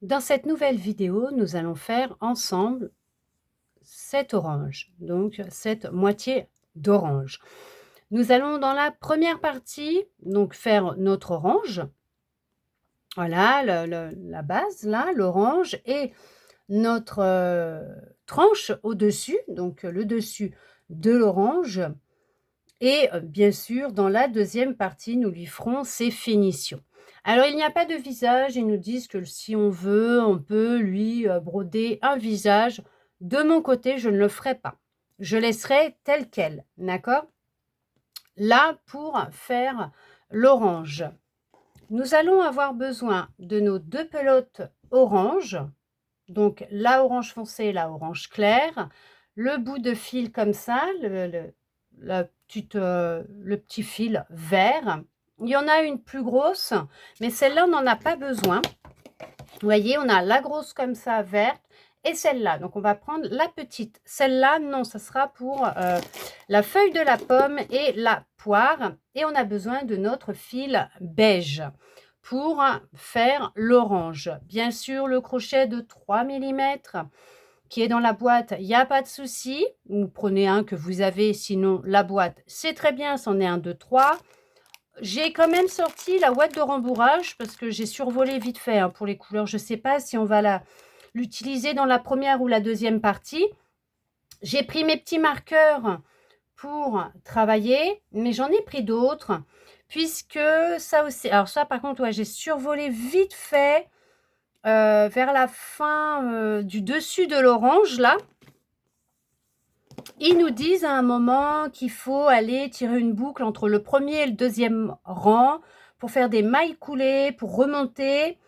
Dans cette nouvelle vidéo, nous allons faire ensemble cet orange, donc cette moitié d'orange. Nous allons dans la première partie, donc faire notre orange. Voilà, la base là, l'orange et notre tranche au-dessus, donc le dessus de l'orange. Et bien sûr, dans la deuxième partie, nous lui ferons ses finitions. Alors, il n'y a pas de visage. Ils nous disent que si on veut, on peut lui broder un visage. De mon côté, je ne le ferai pas. Je laisserai tel quel, d'accord? Là, pour faire l'orange, nous allons avoir besoin de nos deux pelotes orange. Donc, la orange foncé, la orange claire. Le bout de fil comme ça, le petit fil vert. Il y en a une plus grosse, mais celle-là, on n'en a pas besoin. Vous voyez, on a la grosse comme ça, verte, et celle-là. Donc, on va prendre la petite. Celle-là, non, ça sera pour la feuille de la pomme et la poire. Et on a besoin de notre fil beige pour faire l'orange. Bien sûr, le crochet de 3 mm qui est dans la boîte, il n'y a pas de souci. Vous prenez un que vous avez, sinon la boîte, c'est très bien, c'en est un, 2, 3. J'ai quand même sorti la ouate de rembourrage parce que j'ai survolé vite fait pour les couleurs. Je ne sais pas si on va l'utiliser dans la première ou la deuxième partie. J'ai pris mes petits marqueurs pour travailler, mais j'en ai pris d'autres puisque ça aussi... Alors ça, par contre, ouais, j'ai survolé vite fait vers la fin du dessus de l'orange, là. Ils nous disent à un moment qu'il faut aller tirer une boucle entre le premier et le deuxième rang pour faire des mailles coulées, pour remonter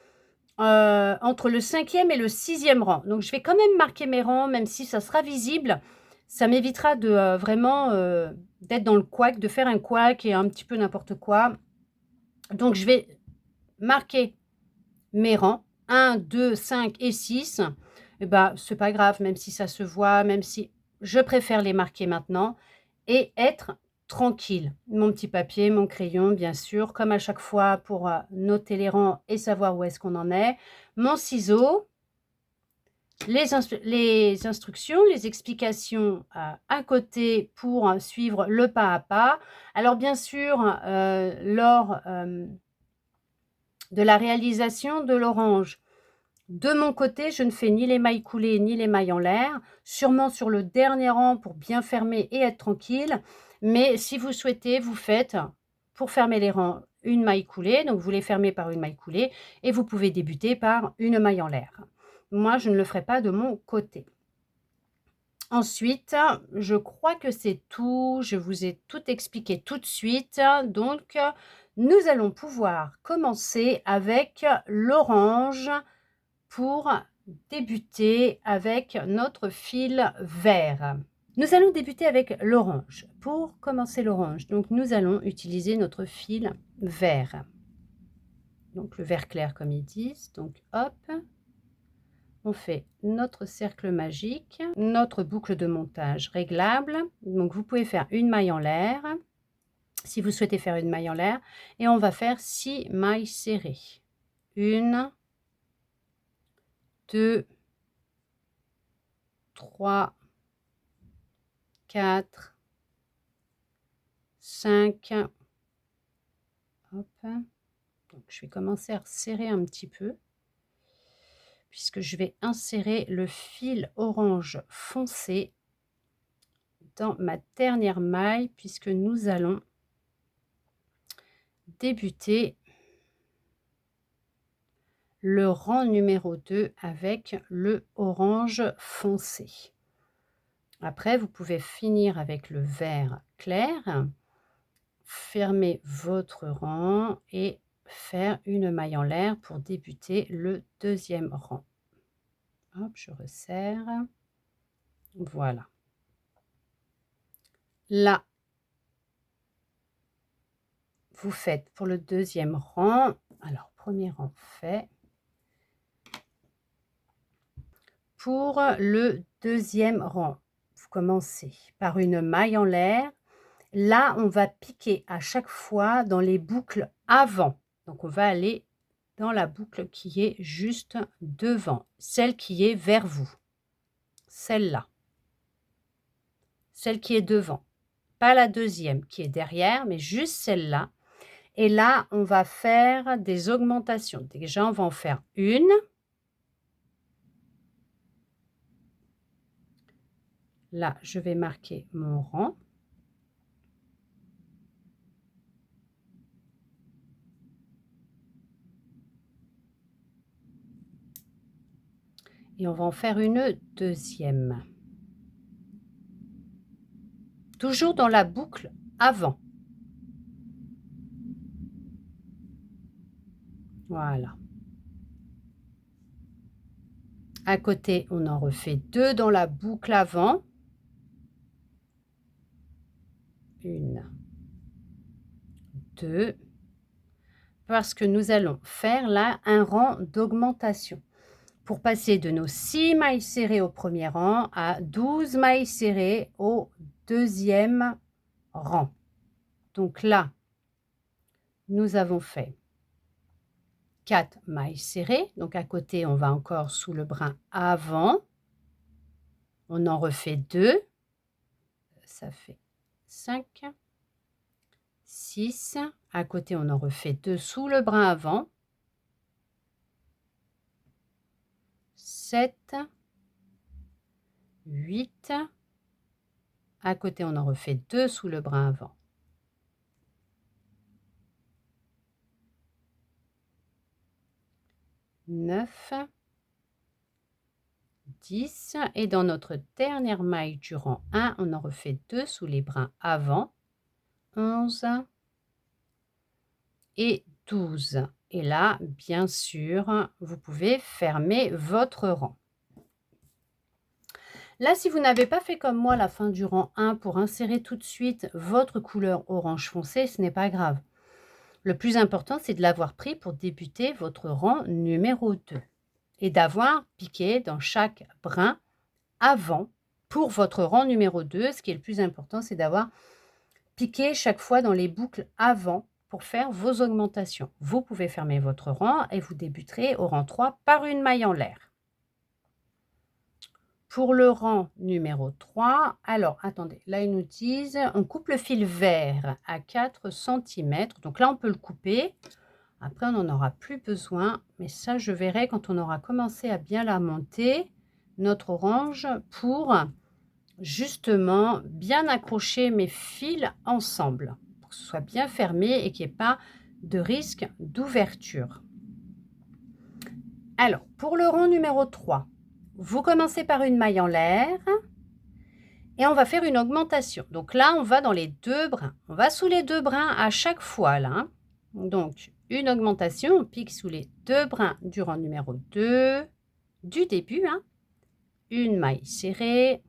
entre le cinquième et le sixième rang. Donc, je vais quand même marquer mes rangs, même si ça sera visible. Ça m'évitera de vraiment d'être dans le couac, de faire un couac et un petit peu n'importe quoi. Donc, je vais marquer mes rangs. 1, 2, 5 et 6. Et ben, c'est pas grave, même si ça se voit, même si je préfère les marquer maintenant et être tranquille. Mon petit papier, mon crayon, bien sûr, comme à chaque fois pour noter les rangs et savoir où est-ce qu'on en est. Mon ciseau, les instructions, les explications à côté pour suivre le pas à pas. Alors bien sûr, lors de la réalisation de l'orange, de mon côté, je ne fais ni les mailles coulées ni les mailles en l'air, sûrement sur le dernier rang pour bien fermer et être tranquille. Mais si vous souhaitez, vous faites, pour fermer les rangs, une maille coulée. Donc, vous les fermez par une maille coulée et vous pouvez débuter par une maille en l'air. Moi, je ne le ferai pas de mon côté. Ensuite, je crois que c'est tout. Je vous ai tout expliqué tout de suite. Donc, nous allons pouvoir commencer avec l'orange pour débuter avec notre fil vert. Nous allons débuter avec l'orange. Pour commencer l'orange, donc nous allons utiliser notre fil vert. Donc le vert clair comme ils disent. Donc hop, on fait notre cercle magique, notre boucle de montage réglable. Donc vous pouvez faire une maille en l'air si vous souhaitez faire une maille en l'air et on va faire 6 mailles serrées. 1, 2, 3, 4, 5. Hop. Donc, je vais commencer à serrer un petit peu puisque je vais insérer le fil orange foncé dans ma dernière maille puisque nous allons débuter le rang numéro 2 avec le orange foncé. Après, vous pouvez finir avec le vert clair, fermer votre rang et faire une maille en l'air pour débuter le deuxième rang. Hop, je resserre. Voilà. Là, vous faites pour le deuxième rang. Alors, premier rang fait. Pour le deuxième rang, vous commencez par une maille en l'air. Là, on va piquer à chaque fois dans les boucles avant. Donc, on va aller dans la boucle qui est juste devant, celle qui est vers vous, celle-là, celle qui est devant, pas la deuxième qui est derrière, mais juste celle-là. Et là, on va faire des augmentations. Déjà, on va en faire une. Là, je vais marquer mon rang. Et on va en faire une deuxième. Toujours dans la boucle avant. Voilà. À côté, on en refait deux dans la boucle avant. Une, deux. Parce que nous allons faire là un rang d'augmentation. Pour passer de nos 6 mailles serrées au premier rang à 12 mailles serrées au deuxième rang. Donc là, nous avons fait 4 mailles serrées. Donc à côté, on va encore sous le brin avant. On en refait 2. Ça fait 5, 6. À côté, on en refait 2 sous le brin avant. 7, 8. À côté, on en refait 2 sous le brin avant. 9, 10. Et dans notre dernière maille du rang 1, on en refait 2 sous les brins avant. 11 et 12. Et là, bien sûr, vous pouvez fermer votre rang. Là, si vous n'avez pas fait comme moi la fin du rang 1 pour insérer tout de suite votre couleur orange foncé, ce n'est pas grave. Le plus important, c'est de l'avoir pris pour débuter votre rang numéro 2 et d'avoir piqué dans chaque brin avant pour votre rang numéro 2. Ce qui est le plus important, c'est d'avoir piqué chaque fois dans les boucles avant pour faire vos augmentations. Vous pouvez fermer votre rang et vous débuterez au rang 3 par une maille en l'air. Pour le rang numéro 3, alors attendez, là ils nous disent, on coupe le fil vert à 4 cm. Donc là on peut le couper. Après on n'en aura plus besoin, mais ça je verrai quand on aura commencé à bien la monter, notre orange, pour justement bien accrocher mes fils ensemble, pour que ce soit bien fermé et qu'il n'y ait pas de risque d'ouverture. Alors, pour le rang numéro 3, vous commencez par une maille en l'air et on va faire une augmentation. Donc là, on va dans les deux brins. On va sous les deux brins à chaque fois là. Hein. Donc, une augmentation, on pique sous les deux brins du rang numéro 2 du début. Hein. Une maille serrée.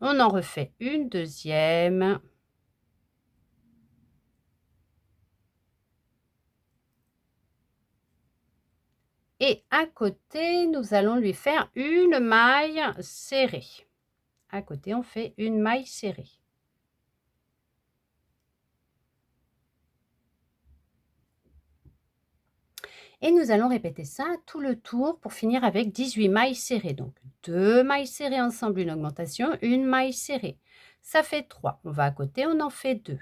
On en refait une deuxième. Et à côté, nous allons lui faire une maille serrée. À côté, on fait une maille serrée. Et nous allons répéter ça tout le tour pour finir avec 18 mailles serrées. Donc, 2 mailles serrées ensemble, une augmentation, une maille serrée. Ça fait 3. On va à côté, on en fait 2.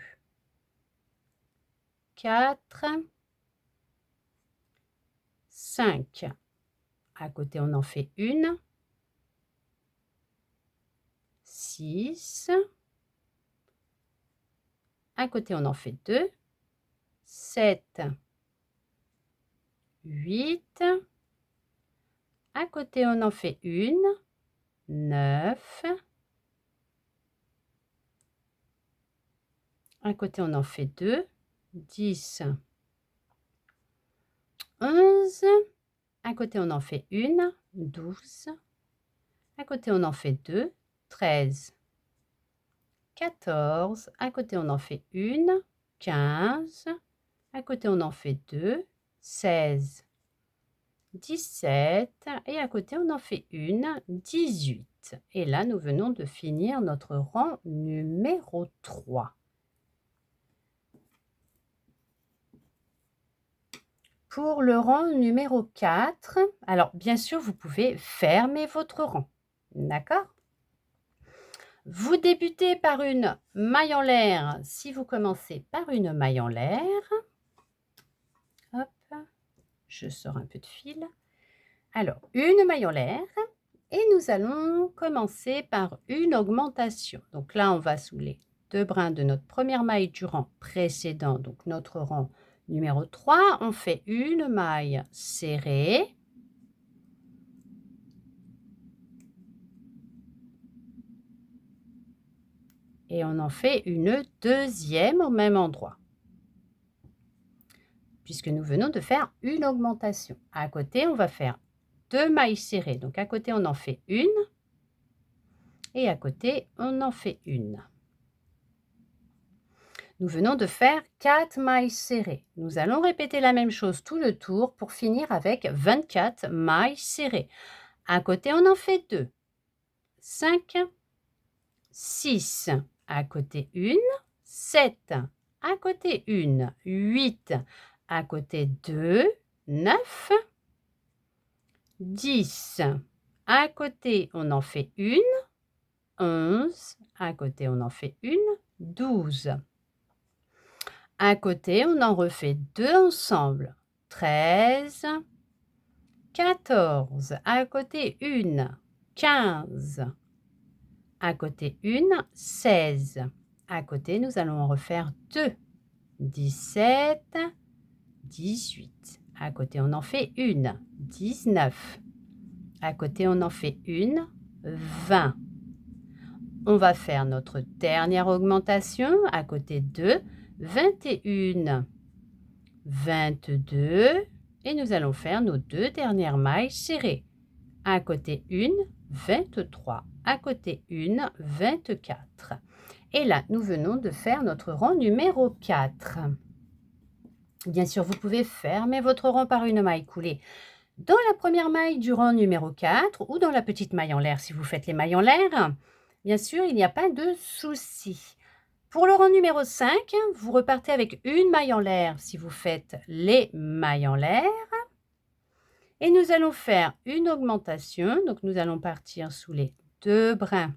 4. 5. À côté, on en fait une. 6. À côté, on en fait 2. 7. 8. À côté, on en fait une. 9. À côté, on en fait 2. 10. 11. À côté, on en fait une. 12. À côté, on en fait 2. 13. 14. À côté, on en fait une. 15. À côté, on en fait 2. 16. 17. Et à côté, on en fait une. 18. Et là, nous venons de finir notre rang numéro 3. pour le rang numéro 4, alors bien sûr, vous pouvez fermer votre rang, d'accord? Vous débutez par une maille en l'air si vous commencez par une maille en l'air. Hop, je sors un peu de fil. Alors, une maille en l'air et nous allons commencer par une augmentation. Donc là, on va sous les 2 brins de notre première maille du rang précédent, donc notre rang numéro 3. On fait une maille serrée. Et on en fait une deuxième au même endroit. Puisque nous venons de faire une augmentation. À côté, on va faire 2 mailles serrées. Donc à côté, on en fait une. Et à côté, on en fait une. Nous venons de faire 4 mailles serrées. Nous allons répéter la même chose tout le tour pour finir avec 24 mailles serrées. À côté, on en fait 2. 5, 6. À côté, 1. 7. À côté, 1. 8. À côté, 2. 9. 10. À côté, on en fait une. 11. À côté, on en fait une. 12. À côté, on en refait 2 ensemble. 13. 14. À côté, 1. 15. À côté, 1. 16. À côté, nous allons en refaire 2. 17. 18. À côté, on en fait une. 19. À côté, on en fait une. 20. On va faire notre dernière augmentation. À côté 2. 21. 22. Et nous allons faire nos 2 dernières mailles serrées. À côté 1. 23. À côté 1. 24. Et là, nous venons de faire notre rang numéro 4. Bien sûr, vous pouvez fermer votre rang par une maille coulée dans la première maille du rang numéro 4 ou dans la petite maille en l'air si vous faites les mailles en l'air. Bien sûr, il n'y a pas de souci. Pour le rang numéro 5, vous repartez avec une maille en l'air si vous faites les mailles en l'air. Et nous allons faire une augmentation. Donc, nous allons partir sous les 2 brins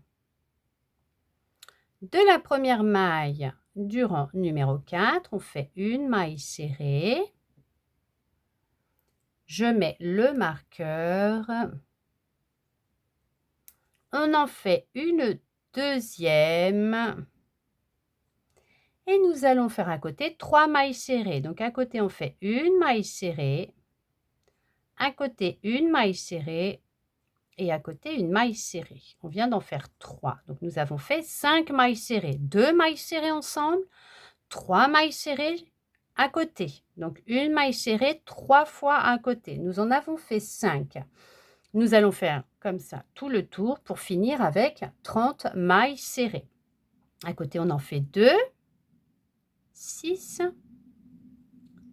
de la première maille du rang numéro 4. On fait une maille serrée. Je mets le marqueur. On en fait une deuxième. Et nous allons faire à côté 3 mailles serrées. Donc, à côté, on fait une maille serrée. À côté, une maille serrée. Et à côté, une maille serrée. On vient d'en faire 3. Donc, nous avons fait 5 mailles serrées. 2 mailles serrées ensemble. 3 mailles serrées à côté. Donc, une maille serrée 3 fois à côté. Nous en avons fait 5. Nous allons faire comme ça tout le tour pour finir avec 30 mailles serrées. À côté, on en fait 2, 6,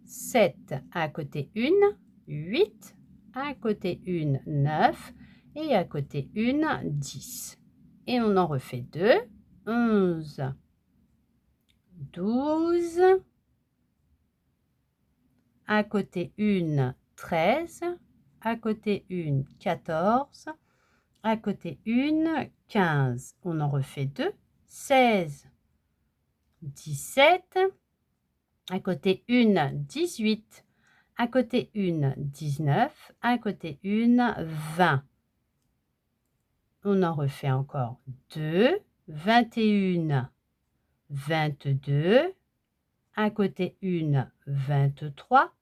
7. À côté, 1, 8. À côté, 1, 9. Et à côté, 1, 10. Et on en refait 2, 11, 12. À côté, 1, 13. À côté, 1, 14. À côté, 1, 15. On en refait 2, 16. 17. À côté, 1, 18. À côté, 1, 19. À côté, 1, 20. On en refait encore 2, 21, 22. À côté, 1, 23.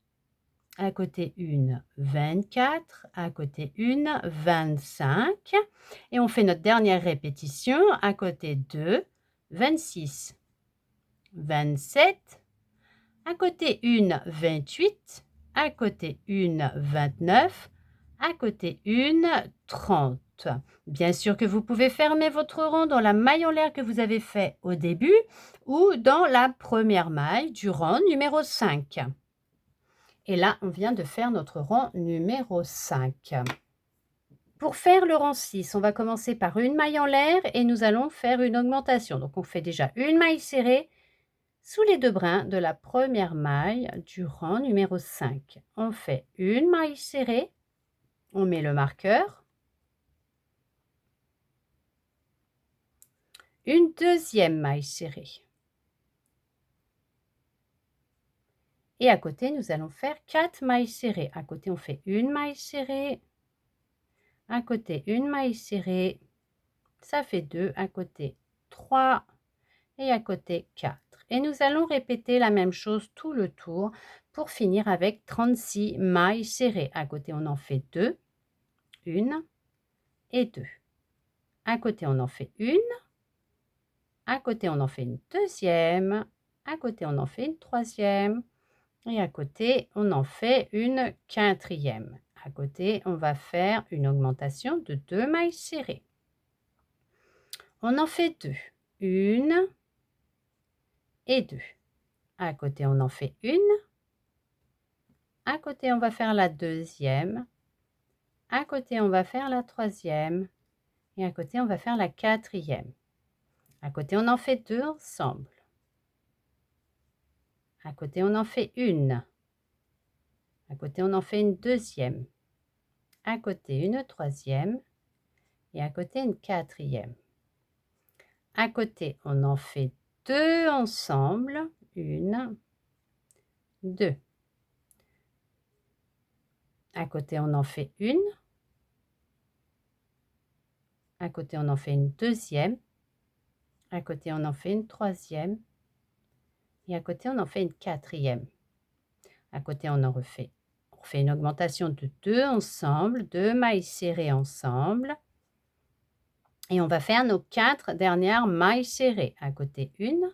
À côté, 1, 24. À côté, 1, 25. Et on fait notre dernière répétition. À côté, 2, 26. 27. À côté, 1, 28. À côté, 1, 29. À côté, 1, 30. Bien sûr que vous pouvez fermer votre rang dans la maille en l'air que vous avez fait au début ou dans la première maille du rang numéro 5. Et là, on vient de faire notre rang numéro 5. Pour faire le rang 6, on va commencer par une maille en l'air et nous allons faire une augmentation. Donc, on fait déjà une maille serrée, Sous les 2 brins de la première maille du rang numéro 5, on fait une maille serrée, on met le marqueur, une deuxième maille serrée. Et à côté, nous allons faire 4 mailles serrées. À côté, on fait une maille serrée, à côté, une maille serrée, ça fait 2, à côté 3 et à côté 4. Et nous allons répéter la même chose tout le tour pour finir avec 36 mailles serrées. À côté, on en fait 2, 1 et 2. À côté, on en fait une, à côté, on en fait une deuxième, à côté, on en fait une troisième et à côté, on en fait une quatrième. À côté, on va faire une augmentation de 2 mailles serrées. On en fait 2, une et 2. À côté, on en fait une. À côté, on va faire la deuxième. À côté, on va faire la troisième. Et à côté, on va faire la quatrième. À côté, on en fait 2 ensemble. À côté, on en fait une. À côté, on en fait une deuxième. À côté, une troisième. Et à côté, une quatrième. À côté, on en fait 2 ensemble. 1, 2. À côté, on en fait une. À côté, on en fait une deuxième. À côté, on en fait une troisième. Et à côté, on en fait une quatrième. À côté, on refait une augmentation de 2 ensemble, 2 mailles serrées ensemble. Et on va faire nos 4 dernières mailles serrées. À côté, une.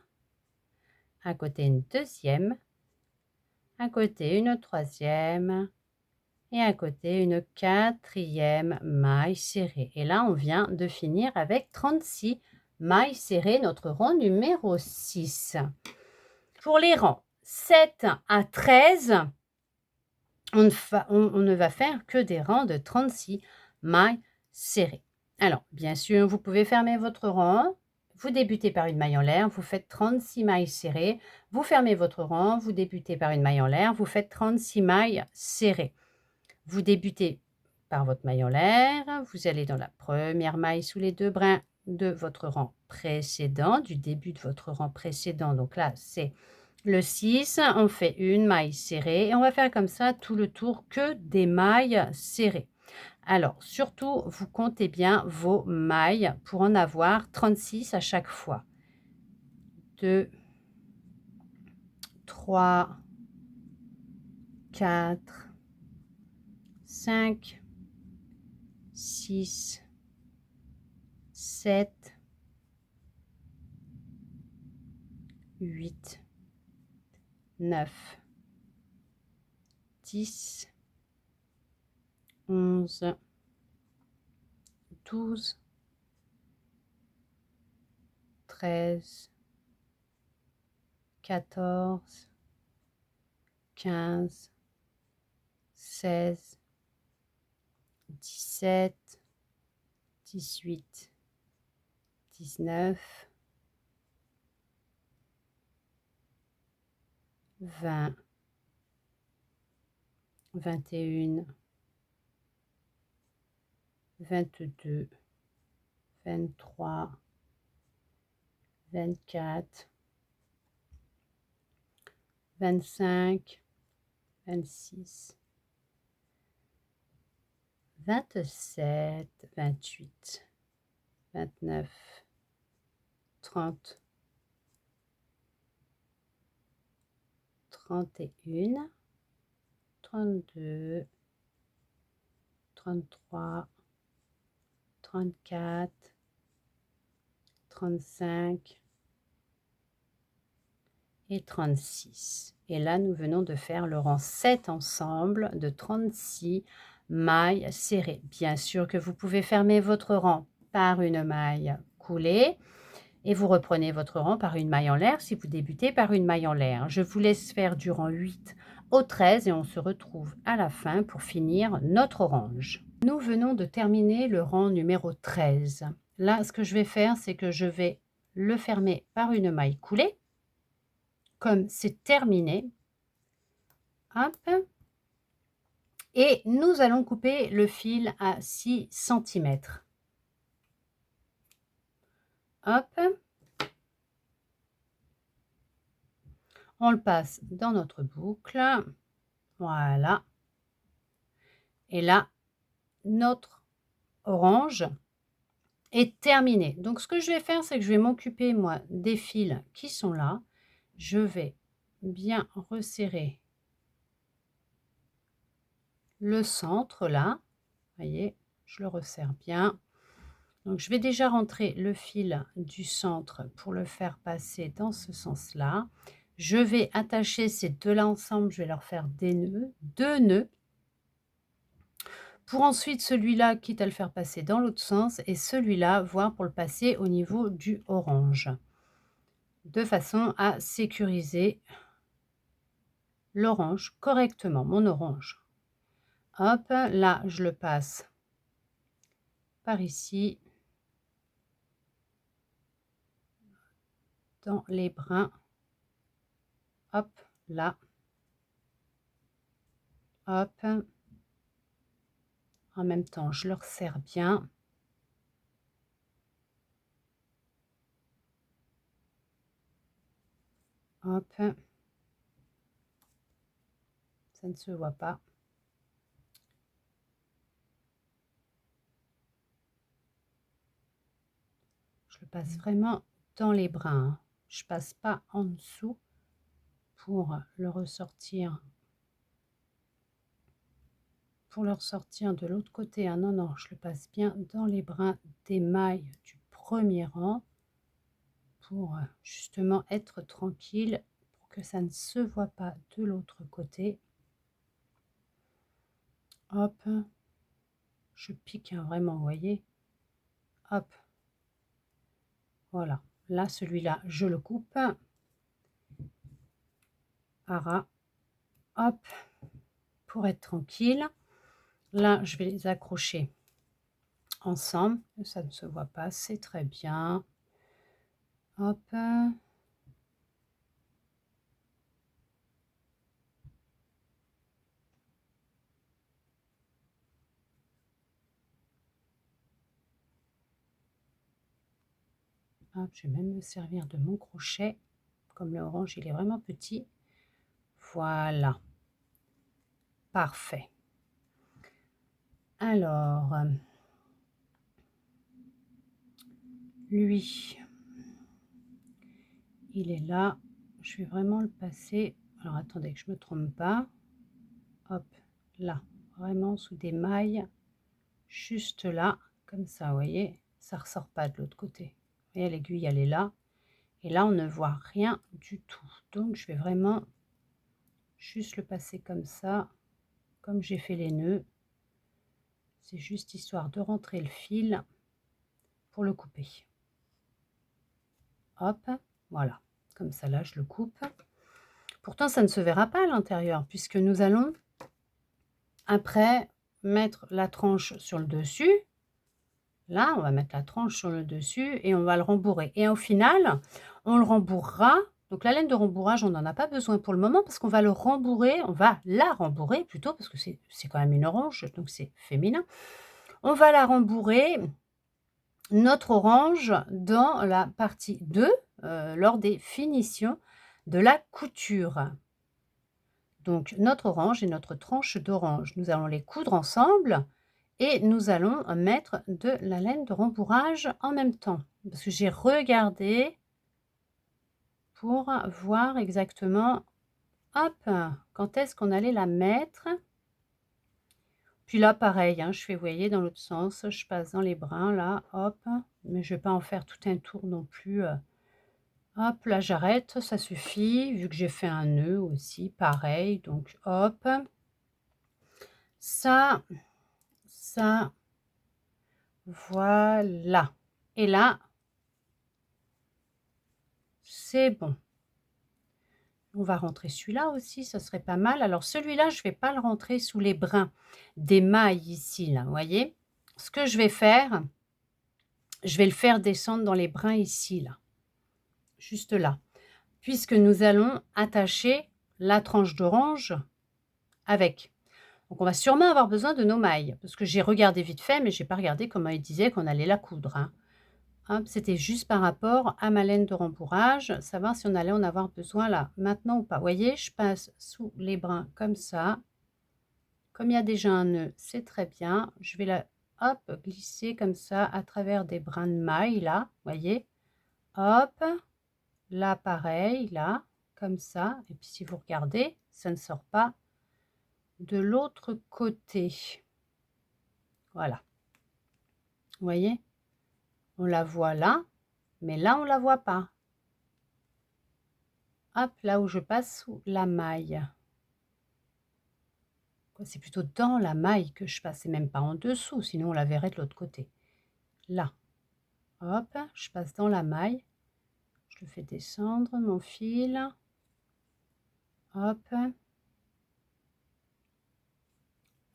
À côté, une deuxième. À côté, une troisième. Et à côté, une quatrième maille serrée. Et là, on vient de finir avec 36 mailles serrées, notre rang numéro 6. Pour les rangs 7 à 13, on ne va faire que des rangs de 36 mailles serrées. Alors, bien sûr, vous pouvez fermer votre rang. Vous débutez par une maille en l'air, vous faites 36 mailles serrées. Vous fermez votre rang, vous débutez par une maille en l'air, vous faites 36 mailles serrées. Vous débutez par votre maille en l'air, vous allez dans la première maille sous les 2 brins de votre rang précédent, du début de votre rang précédent. Donc là, c'est le 6, on fait une maille serrée et on va faire comme ça tout le tour que des mailles serrées. Alors, surtout, vous comptez bien vos mailles pour en avoir 36 à chaque fois. 2, 3, 4, 5, 6, 7, 8, 9, 10, 11, 12, 13, 14, 15, 16, 17, 18, 19, 20, 21, 22, 23, 24, 25, 26, 27, 28, 29, 30, 31, 32, 33, 34, 35 et 36. Et là, nous venons de faire le rang 7 ensemble de 36 mailles serrées. Bien sûr que vous pouvez fermer votre rang par une maille coulée et vous reprenez votre rang par une maille en l'air si vous débutez par une maille en l'air. Je vous laisse faire du rang 8 au 13 et on se retrouve à la fin pour finir notre orange. Nous venons de terminer le rang numéro 13. Là, ce que je vais faire, c'est que je vais le fermer par une maille coulée. comme c'est terminé. Hop. Et nous allons couper le fil à 6 centimètres. Hop. On le passe dans notre boucle. Voilà. Et là, notre orange est terminé. Donc, ce que je vais faire, c'est que je vais m'occuper, moi, des fils qui sont là. Je vais bien resserrer le centre, là. Vous voyez, je le resserre bien. Donc, je vais déjà rentrer le fil du centre pour le faire passer dans ce sens-là. Je vais attacher ces deux-là ensemble. Je vais leur faire des nœuds, 2 nœuds. Pour ensuite celui-là, quitte à le faire passer dans l'autre sens, et celui-là, voir pour le passer au niveau du orange. De façon à sécuriser l'orange correctement, mon orange. Hop, là, je le passe par ici, dans les brins. Hop, là. Hop. En même temps, je le resserre bien. Hop. Ça ne se voit pas. Je le passe vraiment dans les brins. Je passe pas en dessous pour le ressortir. Pour le ressortir de l'autre côté. Ah non, non, je le passe bien dans les brins des mailles du premier rang pour justement être tranquille, pour que ça ne se voit pas de l'autre côté. Hop, je pique hein, vraiment, vous voyez. Hop, voilà. Là, celui-là, je le coupe. Ara, hop, pour être tranquille. Là, je vais les accrocher ensemble. Ça ne se voit pas, c'est très bien. Hop. Hop, je vais même me servir de mon crochet. Comme l'orange, il est vraiment petit. Voilà. Parfait. Alors, lui, il est là. Je vais vraiment le passer. Alors, attendez que je ne me trompe pas. Hop, là. Vraiment sous des mailles. Juste là. Comme ça, vous voyez. Ça ne ressort pas de l'autre côté. Vous voyez, l'aiguille, elle est là. Et là, on ne voit rien du tout. Donc, je vais vraiment juste le passer comme ça. Comme j'ai fait les nœuds. C'est juste histoire de rentrer le fil pour le couper. Hop, voilà. Comme ça, là, je le coupe. Pourtant, ça ne se verra pas à l'intérieur, puisque nous allons, après, mettre la tranche sur le dessus. Là, on va mettre la tranche sur le dessus et on va le rembourrer. Et au final, on le rembourrera. Donc, la laine de rembourrage, on n'en a pas besoin pour le moment, parce qu'on va le rembourrer. On va la rembourrer, plutôt, parce que c'est quand même une orange, donc c'est féminin. On va la rembourrer, notre orange, dans la partie 2, lors des finitions de la couture. Donc notre orange et notre tranche d'orange, nous allons les coudre ensemble et nous allons mettre de la laine de rembourrage en même temps. Parce que j'ai regardé pour voir exactement, hop, quand est-ce qu'on allait la mettre. Puis là, pareil, hein, je fais, vous voyez, dans l'autre sens, je passe dans les brins, là, hop, mais je ne vais pas en faire tout un tour non plus. Hop, là, j'arrête, ça suffit, vu que j'ai fait un nœud aussi, pareil, donc hop, ça, voilà. Et là, c'est bon. On va rentrer celui-là aussi, ça serait pas mal. Alors celui-là, je ne vais pas le rentrer sous les brins des mailles ici, là, vous voyez. Ce que je vais faire, je vais le faire descendre dans les brins ici, là. Juste là. puisque nous allons attacher la tranche d'orange avec. Donc on va sûrement avoir besoin de nos mailles, parce que j'ai regardé vite fait, mais j'ai pas regardé comment il disait qu'on allait la coudre, hein. Hop, c'était juste par rapport à ma laine de rembourrage, savoir si on allait en avoir besoin là, maintenant ou pas. Vous voyez, je passe sous les brins comme ça. Comme il y a déjà un nœud, c'est très bien. Je vais la hop, glisser comme ça à travers des brins de maille là, vous voyez. Hop, là pareil, là, comme ça. Et puis si vous regardez, ça ne sort pas de l'autre côté. Voilà. Vous voyez? On la voit là, mais là on la voit pas. Hop, là où je passe sous la maille. C'est plutôt dans la maille que je passe, et même pas en dessous, sinon on la verrait de l'autre côté. Là, hop, je passe dans la maille, je le fais descendre mon fil, hop,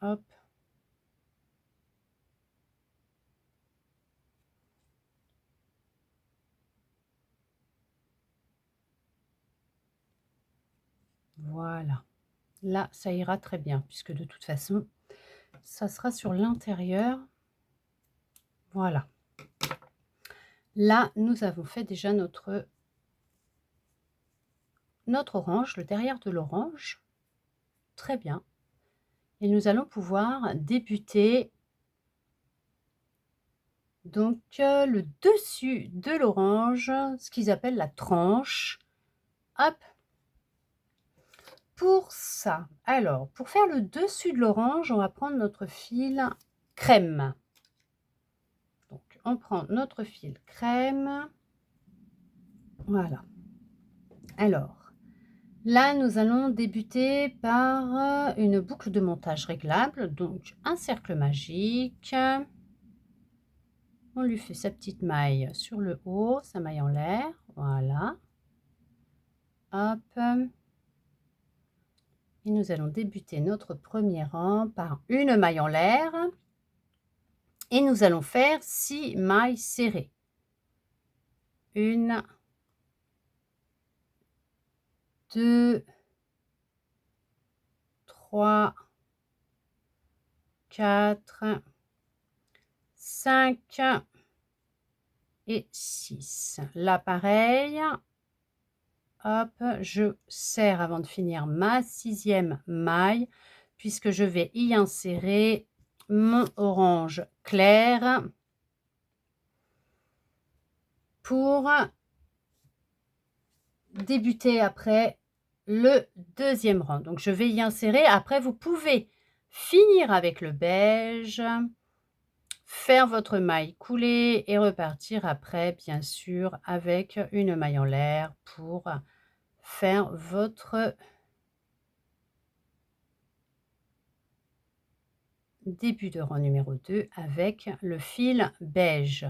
hop, voilà. Là, ça ira très bien, puisque de toute façon, ça sera sur l'intérieur. Voilà. Là, nous avons fait déjà notre orange, le derrière de l'orange. Très bien. Et nous allons pouvoir débuter donc le dessus de l'orange, ce qu'ils appellent la tranche. Hop. Pour ça, alors, pour faire le dessus de l'orange, on va prendre notre fil crème. Donc, on prend notre fil crème. Voilà. Alors, là, nous allons débuter par une boucle de montage réglable. Donc, un cercle magique. On lui fait sa petite maille sur le haut, sa maille en l'air. Voilà. Hop. Et nous allons débuter notre premier rang par une maille en l'air. Et nous allons faire 6 mailles serrées. 1, 2, 3, 4, 5 et 6. Là, pareil. Hop, je serre avant de finir ma 6e maille, puisque je vais y insérer mon orange clair pour débuter après le deuxième rang. Donc, je vais y insérer. Après, vous pouvez finir avec le beige, faire votre maille coulée et repartir après, bien sûr, avec une maille en l'air pour faire votre début de rang numéro 2 avec le fil beige.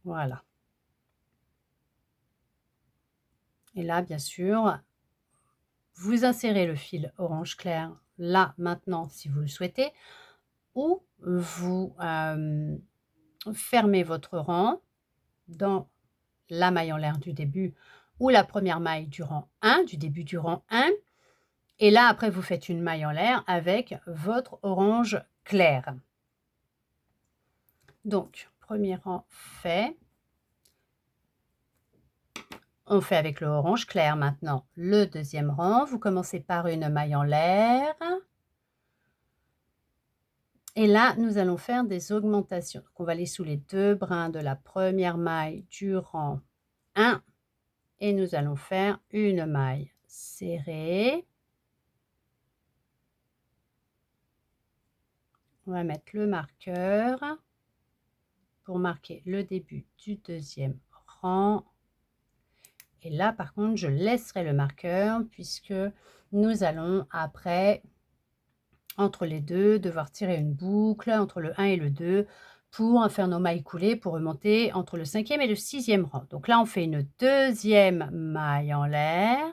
Voilà. Et là, bien sûr, vous insérez le fil orange clair là, maintenant, si vous le souhaitez, ou vous fermez votre rang dans la maille en l'air du début ou la première maille du rang 1, du début du rang 1. Et là, après, vous faites une maille en l'air avec votre orange clair. Donc, premier rang fait. On fait avec le orange clair maintenant le deuxième rang. Vous commencez par une maille en l'air. Et là, nous allons faire des augmentations. Donc, on va aller sous les 2 brins de la première maille du rang 1. Et nous allons faire une maille serrée. On va mettre le marqueur pour marquer le début du deuxième rang. Et là, par contre, je laisserai le marqueur puisque nous allons après, entre les deux, devoir tirer une boucle entre le 1 et le 2 pour faire nos mailles coulées pour remonter entre le 5e et le 6e rang. Donc là, on fait une deuxième maille en l'air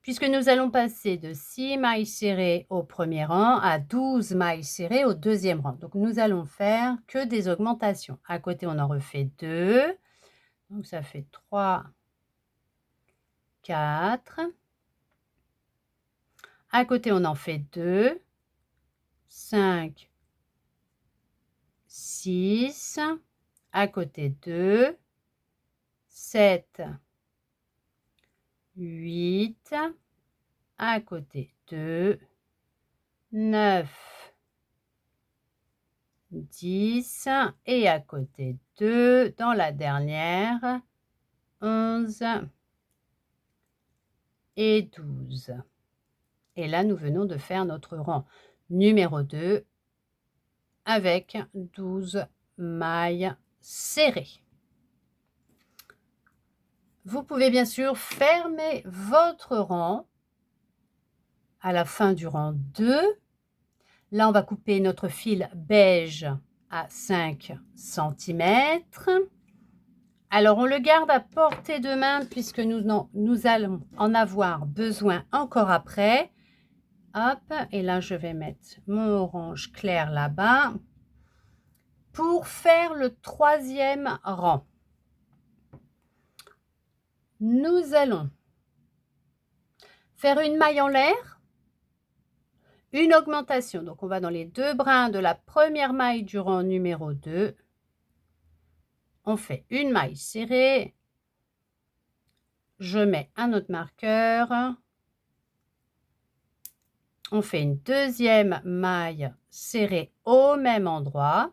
puisque nous allons passer de 6 mailles serrées au premier rang à 12 mailles serrées au deuxième rang. Donc, nous allons faire que des augmentations. À côté, on en refait 2. Donc, ça fait 3, 4. À côté, on en fait 2, 5, 6. À côté 2, 7, 8. À côté 2, 9, 10. Et à côté 2, dans la dernière, 11 et 12. Et là, nous venons de faire notre rang numéro 2 avec 12 mailles serrées. Vous pouvez bien sûr fermer votre rang à la fin du rang 2. Là, on va couper notre fil beige à 5 cm. Alors, on le garde à portée de main puisque nous allons en avoir besoin encore après. Hop, et là, je vais mettre mon orange clair là-bas pour faire le 3e rang. Nous allons faire une maille en l'air, une augmentation. Donc, on va dans les 2 brins de la première maille du rang numéro 2. On fait une maille serrée. Je mets un autre marqueur. On fait une 2e maille serrée au même endroit.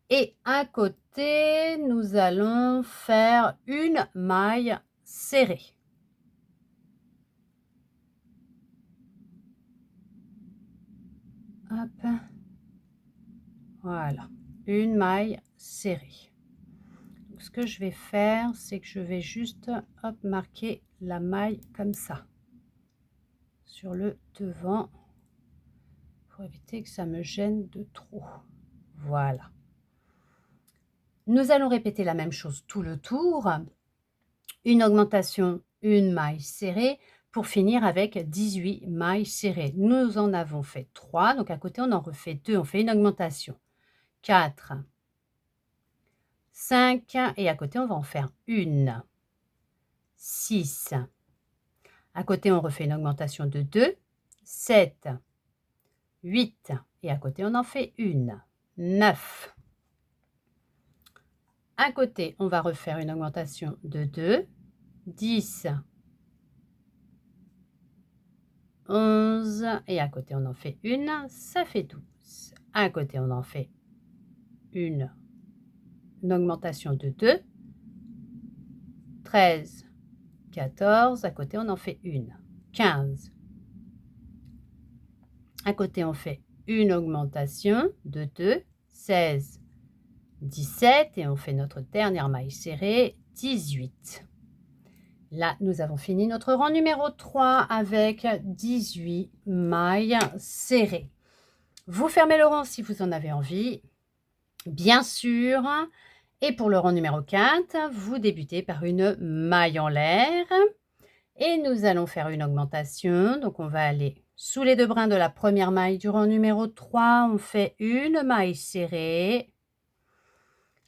Et à côté, nous allons faire une maille serrée. Hop. Voilà, une maille serrée. Donc, ce que je vais faire, c'est que je vais juste marquer la maille comme ça sur le devant pour éviter que ça me gêne de trop. Voilà. Nous allons répéter la même chose tout le tour. Une augmentation, une maille serrée pour finir avec 18 mailles serrées. Nous en avons fait 3, donc à côté on en refait 2, on fait une augmentation. 4, 5 et à côté on va en faire une. 6. À côté on refait une augmentation de 2, 7, 8 et à côté on en fait une. 9. À côté on va refaire une augmentation de 2, 10, 11 et à côté on en fait une, ça fait 12. À côté on en fait une augmentation de 2, 13, 14, à côté on en fait une, 15. À côté on fait une augmentation de 2, 16, 17 et on fait notre dernière maille serrée, 18. Là, nous avons fini notre rang numéro 3 avec 18 mailles serrées. Vous fermez le rang si vous en avez envie, bien sûr. Et pour le rang numéro 4, vous débutez par une maille en l'air. Et nous allons faire une augmentation. Donc, on va aller sous les 2 brins de la première maille du rang numéro 3. On fait une maille serrée.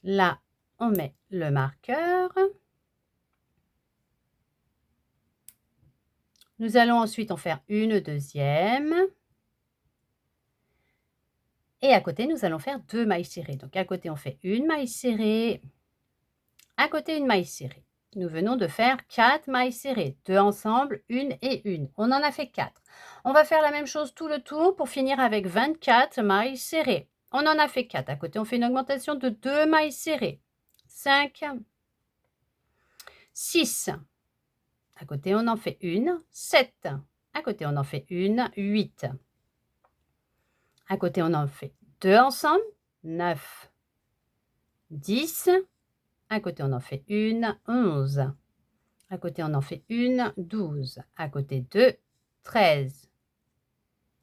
Là, on met le marqueur. Nous allons ensuite en faire une deuxième. Et à côté, nous allons faire 2 mailles serrées. Donc, à côté, on fait une maille serrée. À côté, une maille serrée. Nous venons de faire 4 mailles serrées. 2 ensemble, une et une. On en a fait 4. On va faire la même chose tout le tour pour finir avec 24 mailles serrées. On en a fait 4. À côté, on fait une augmentation de 2 mailles serrées. 5, 6. À côté, on en fait une, 7. À côté, on en fait une, 8. À côté, on en fait 2 ensemble, 9, 10. À côté, on en fait une, 11. À côté, on en fait une, 12. À côté, 2, 13.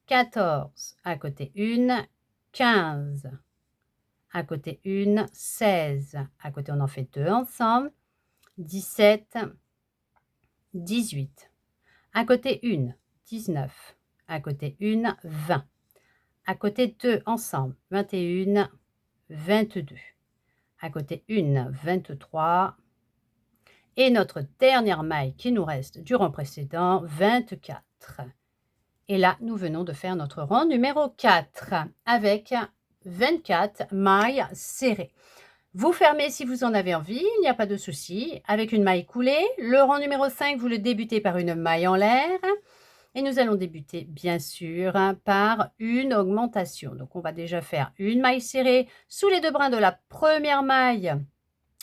14. À côté, une, 15. À côté, une, 16. À côté, on en fait 2 ensemble, 17. 18. À côté, une, 19. À côté, une, 20. À côté, 2 ensemble, 21, 22. à côté 1, 23 et notre dernière maille qui nous reste du rang précédent, 24. Et là, nous venons de faire notre rang numéro 4 avec 24 mailles serrées. Vous fermez si vous en avez envie, il n'y a pas de souci, avec une maille coulée. Le rang numéro 5, vous le débutez par une maille en l'air. Et nous allons débuter, bien sûr, par une augmentation. Donc, on va déjà faire une maille serrée sous les 2 brins de la première maille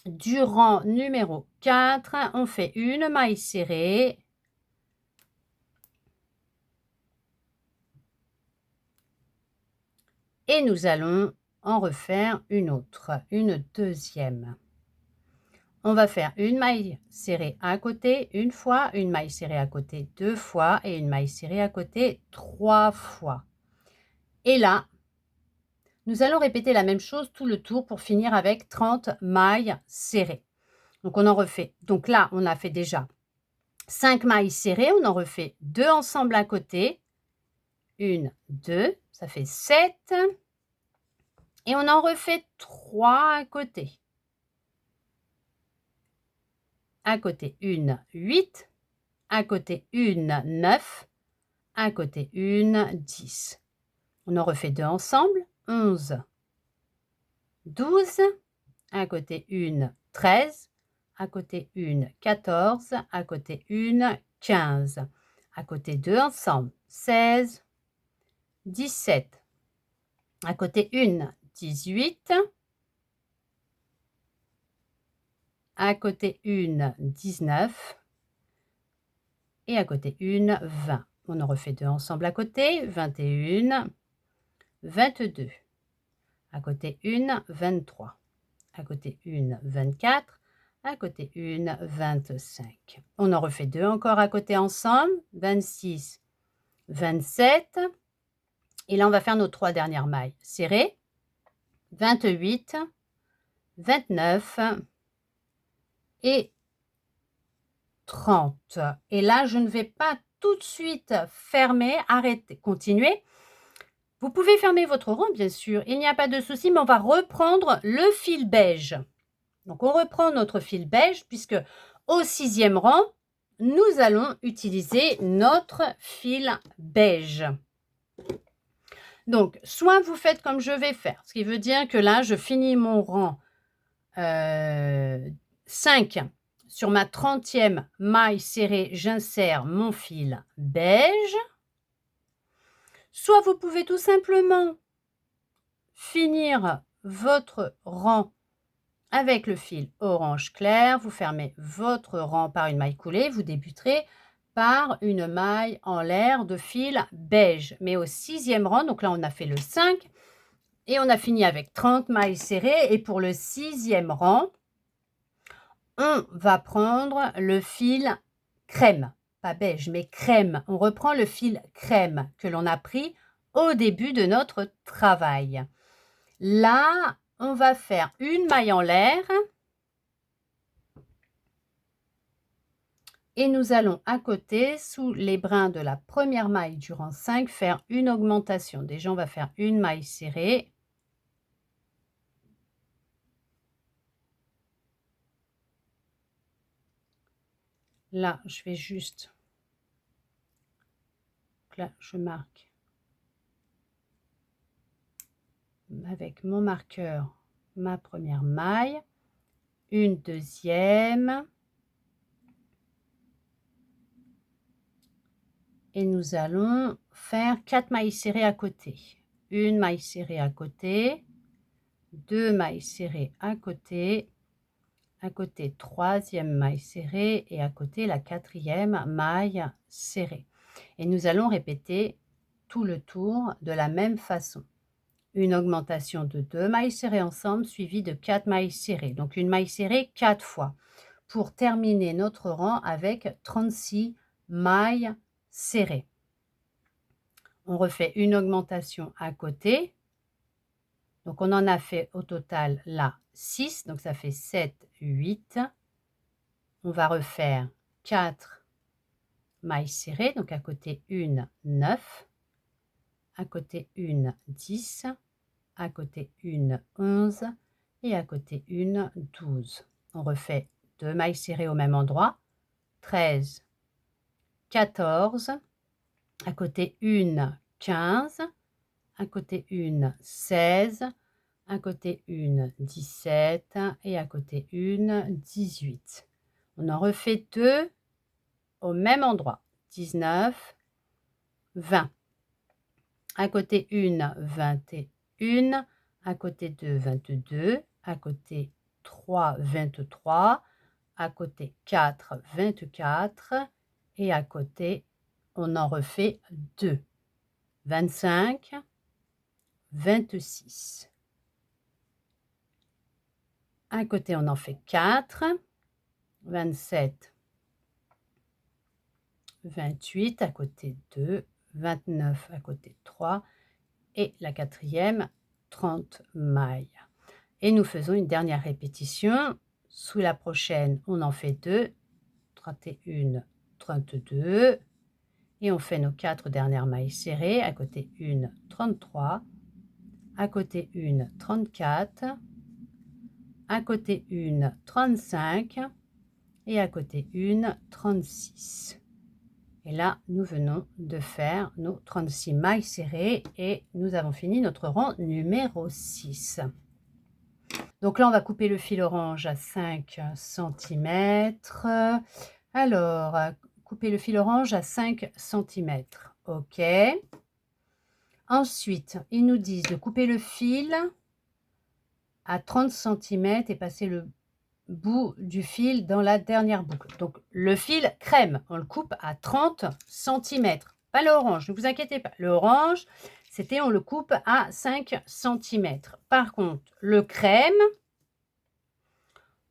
du rang numéro 4. On fait une maille serrée. Et nous allons en refaire une autre, une deuxième. On va faire une maille serrée à côté une fois, une maille serrée à côté 2 fois et une maille serrée à côté 3 fois. Et là, nous allons répéter la même chose tout le tour pour finir avec 30 mailles serrées. Donc, on en refait. Donc là, on a fait déjà 5 mailles serrées. On en refait 2 ensemble à côté. 1, 2, ça fait 7. Et on en refait 3 à côté. À côté 1, 8. À côté 1, 9. À côté 1, 10. On en refait 2 ensemble. 11, 12. À côté 1, 13. À côté 1, 14. À côté 1, 15. À côté 2 ensemble. 16, 17. À côté 1, 18. À côté 1, 19. Et à côté 1, 20. On en refait 2 ensemble à côté. 21, 22. À côté 1, 23. À côté 1, 24. À côté 1, 25. On en refait 2 encore à côté ensemble. 26, 27. Et là, on va faire nos 3 dernières mailles serrées. 28, 29 et 30. Et là, je ne vais pas tout de suite fermer, arrêter, continuer. Vous pouvez fermer votre rang, bien sûr, il n'y a pas de souci, mais on va reprendre le fil beige. Donc, on reprend notre fil beige puisque au 6e rang, nous allons utiliser notre fil beige. Donc, soit vous faites comme je vais faire, ce qui veut dire que là, je finis mon rang 5 sur ma 30e maille serrée, j'insère mon fil beige. Soit vous pouvez tout simplement finir votre rang avec le fil orange clair, vous fermez votre rang par une maille coulée, vous débuterez par une maille en l'air de fil beige. Mais au 6e rang, donc là on a fait le 5 et on a fini avec 30 mailles serrées. Et pour le 6e rang, on va prendre le fil crème, pas beige, mais crème. On reprend le fil crème que l'on a pris au début de notre travail. Là, on va faire une maille en l'air et nous allons à côté, sous les brins de la première maille du rang 5, faire une augmentation. Déjà, on va faire une maille serrée. Là, je vais juste... Là, je marque avec mon marqueur ma première maille, une deuxième, et nous allons faire 4 mailles serrées à côté. Une maille serrée à côté, 2 mailles serrées à côté, 3e maille serrée et à côté la 4e maille serrée. Et nous allons répéter tout le tour de la même façon. Une augmentation de 2 mailles serrées ensemble suivie de 4 mailles serrées. Donc une maille serrée 4 fois pour terminer notre rang avec 36 mailles serrées. On refait une augmentation à côté. Donc on en a fait au total là 6, donc ça fait 7, 8. On va refaire 4 mailles serrées, donc à côté 1, 9. À côté 1, 10. À côté 1, 11 et à côté 1, 12. On refait 2 mailles serrées au même endroit, 13, 14, à côté 1, 15, à côté 1, 16, à côté 1, 17 et à côté 1, 18. On en refait 2 au même endroit, 19, 20. À côté 1, 21, à côté 2, 22, à côté 3, 23, à côté 4, 24 et à côté, on en refait 2, 25, 26. À côté, on en fait 4, 27, 28, à côté 2, 29, à côté 3 et la quatrième, 30 mailles. Et nous faisons une dernière répétition. Sous la prochaine, on en fait 2, 31, 32 et on fait nos 4 dernières mailles serrées. À côté 1, 33, à côté 1, 34, à côté 1, 35 et à côté 1, 36. Et là, nous venons de faire nos 36 mailles serrées et nous avons fini notre rang numéro 6. Donc là, on va couper le fil orange à 5 cm. Alors, couper le fil orange à 5 cm. OK. Ensuite, ils nous disent de couper le fil à 30 cm et passer le bout du fil dans la dernière boucle. Donc, le fil crème, on le coupe à 30 cm. Pas l'orange, ne vous inquiétez pas. L'orange, c'était on le coupe à 5 cm. Par contre, le crème,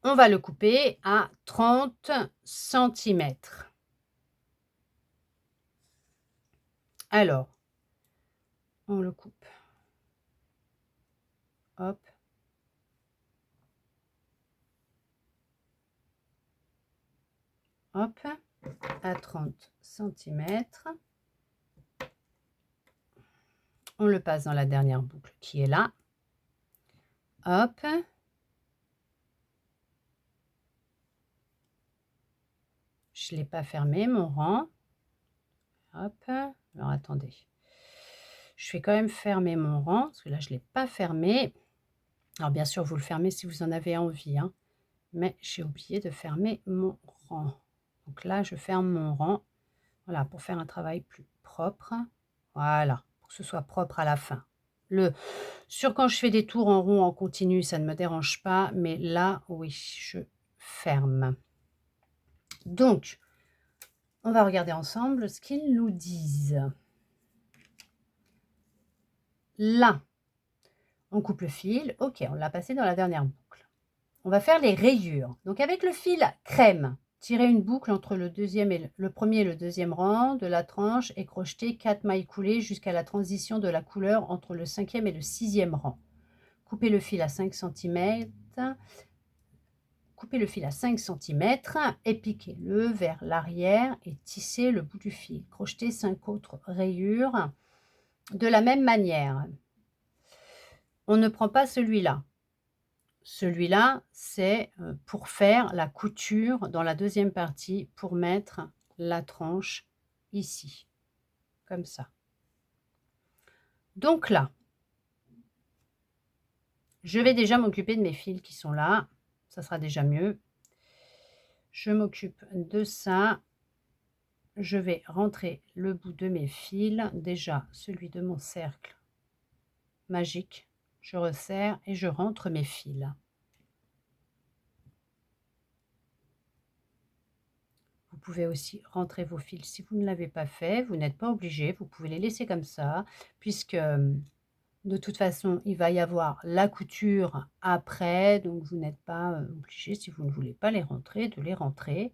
on va le couper à 30 cm. Alors, on le coupe. Hop. Hop. À 30 cm. On le passe dans la dernière boucle qui est là. Hop. Je ne l'ai pas fermé, mon rang. Hop. Alors, attendez. Je vais quand même fermer mon rang, parce que là, je ne l'ai pas fermé. Alors, bien sûr, vous le fermez si vous en avez envie, hein, mais j'ai oublié de fermer mon rang. Donc là, je ferme mon rang, voilà, pour faire un travail plus propre. Voilà, pour que ce soit propre à la fin. Quand je fais des tours en rond en continu, ça ne me dérange pas, mais là, oui, je ferme. Donc, on va regarder ensemble ce qu'ils nous disent. Là, on coupe le fil. OK, on l'a passé dans la dernière boucle. On va faire les rayures. Donc, avec le fil crème, tirez une boucle entre le premier et le deuxième rang de la tranche et crochetez 4 mailles coulées jusqu'à la transition de la couleur entre le 5e et le 6e rang. Coupez le fil à 5 cm. Coupez le fil à 5 cm et piquez-le vers l'arrière et tissez le bout du fil. Crochetez 5 autres rayures de la même manière. On ne prend pas celui-là. Celui-là, c'est pour faire la couture dans la deuxième partie pour mettre la tranche ici, comme ça. Donc là, je vais déjà m'occuper de mes fils qui sont là. Ça sera déjà mieux. Je m'occupe de ça. Je vais rentrer le bout de mes fils, déjà celui de mon cercle magique. Je resserre et je rentre mes fils. Vous pouvez aussi rentrer vos fils si vous ne l'avez pas fait. Vous n'êtes pas obligé, vous pouvez les laisser comme ça, puisque de toute façon, il va y avoir la couture après, donc vous n'êtes pas obligé, si vous ne voulez pas les rentrer, de les rentrer.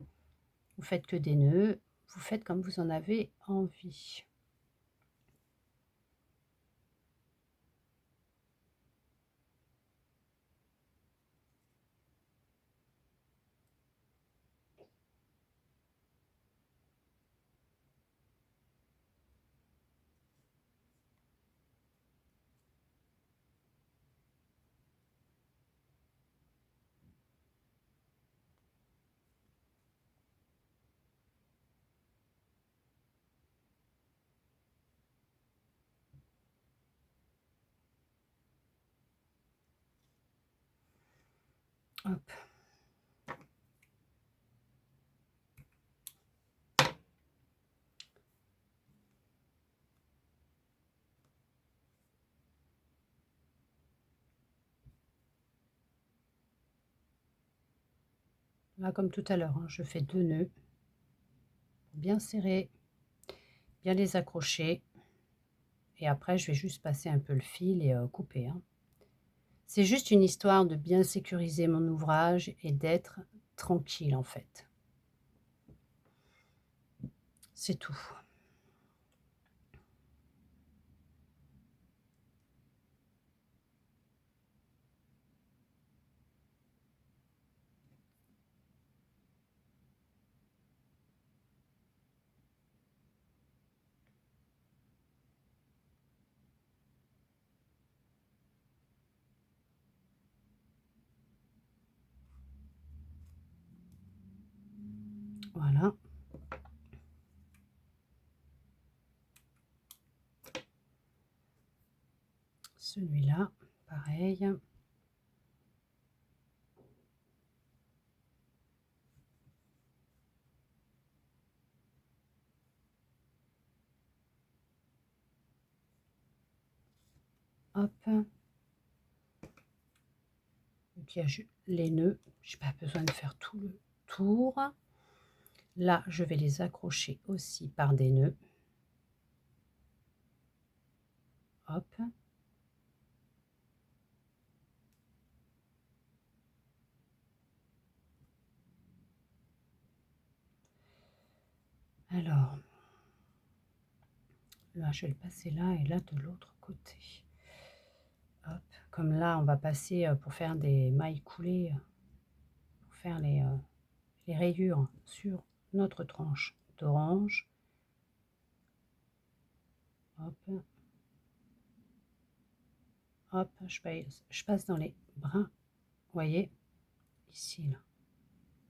Vous faites que des nœuds, vous faites comme vous en avez envie. Hop. Là, comme tout à l'heure, hein, je fais 2 nœuds, bien serrer, bien les accrocher et après je vais juste passer un peu le fil et couper, hein. C'est juste une histoire de bien sécuriser mon ouvrage et d'être tranquille, en fait. C'est tout. Voilà. Celui-là, pareil. Hop. Donc il y a les nœuds. Je n'ai pas besoin de faire tout le tour. Là, je vais les accrocher aussi par des nœuds. Hop. Alors, là, je vais le passer là et là de l'autre côté. Hop. Comme là, on va passer pour faire des mailles coulées, pour faire les rayures sur notre tranche d'orange. Hop. Hop, je passe dans les brins, vous voyez, ici, là,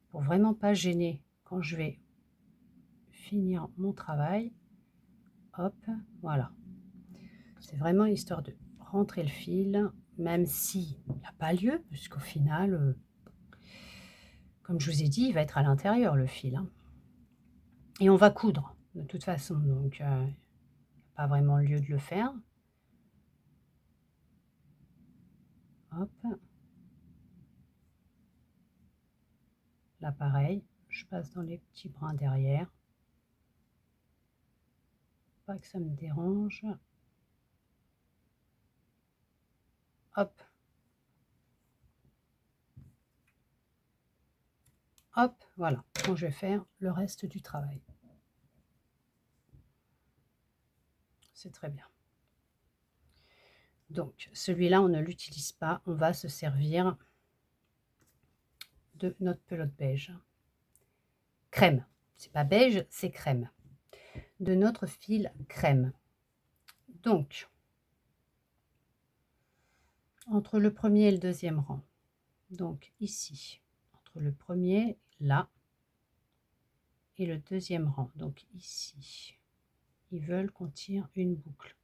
pour vraiment pas gêner quand je vais finir mon travail. Hop, voilà. C'est vraiment histoire de rentrer le fil, même s'il n'y a pas lieu, puisqu'au final, comme je vous ai dit, il va être à l'intérieur le fil, hein. Et on va coudre, de toute façon, donc il n'y a pas vraiment lieu de le faire. Hop. Là, pareil, je passe dans les petits brins derrière. Pas que ça me dérange. Hop. Hop, voilà. Donc je vais faire le reste du travail. C'est très bien. Donc, celui-là, on ne l'utilise pas. On va se servir de notre pelote beige. Crème. C'est pas beige, c'est crème. De notre fil crème. Donc, entre le premier et le deuxième rang. Donc, ici. Entre le premier, là. Et le deuxième rang. Donc, ici. Ils veulent qu'on tire une boucle.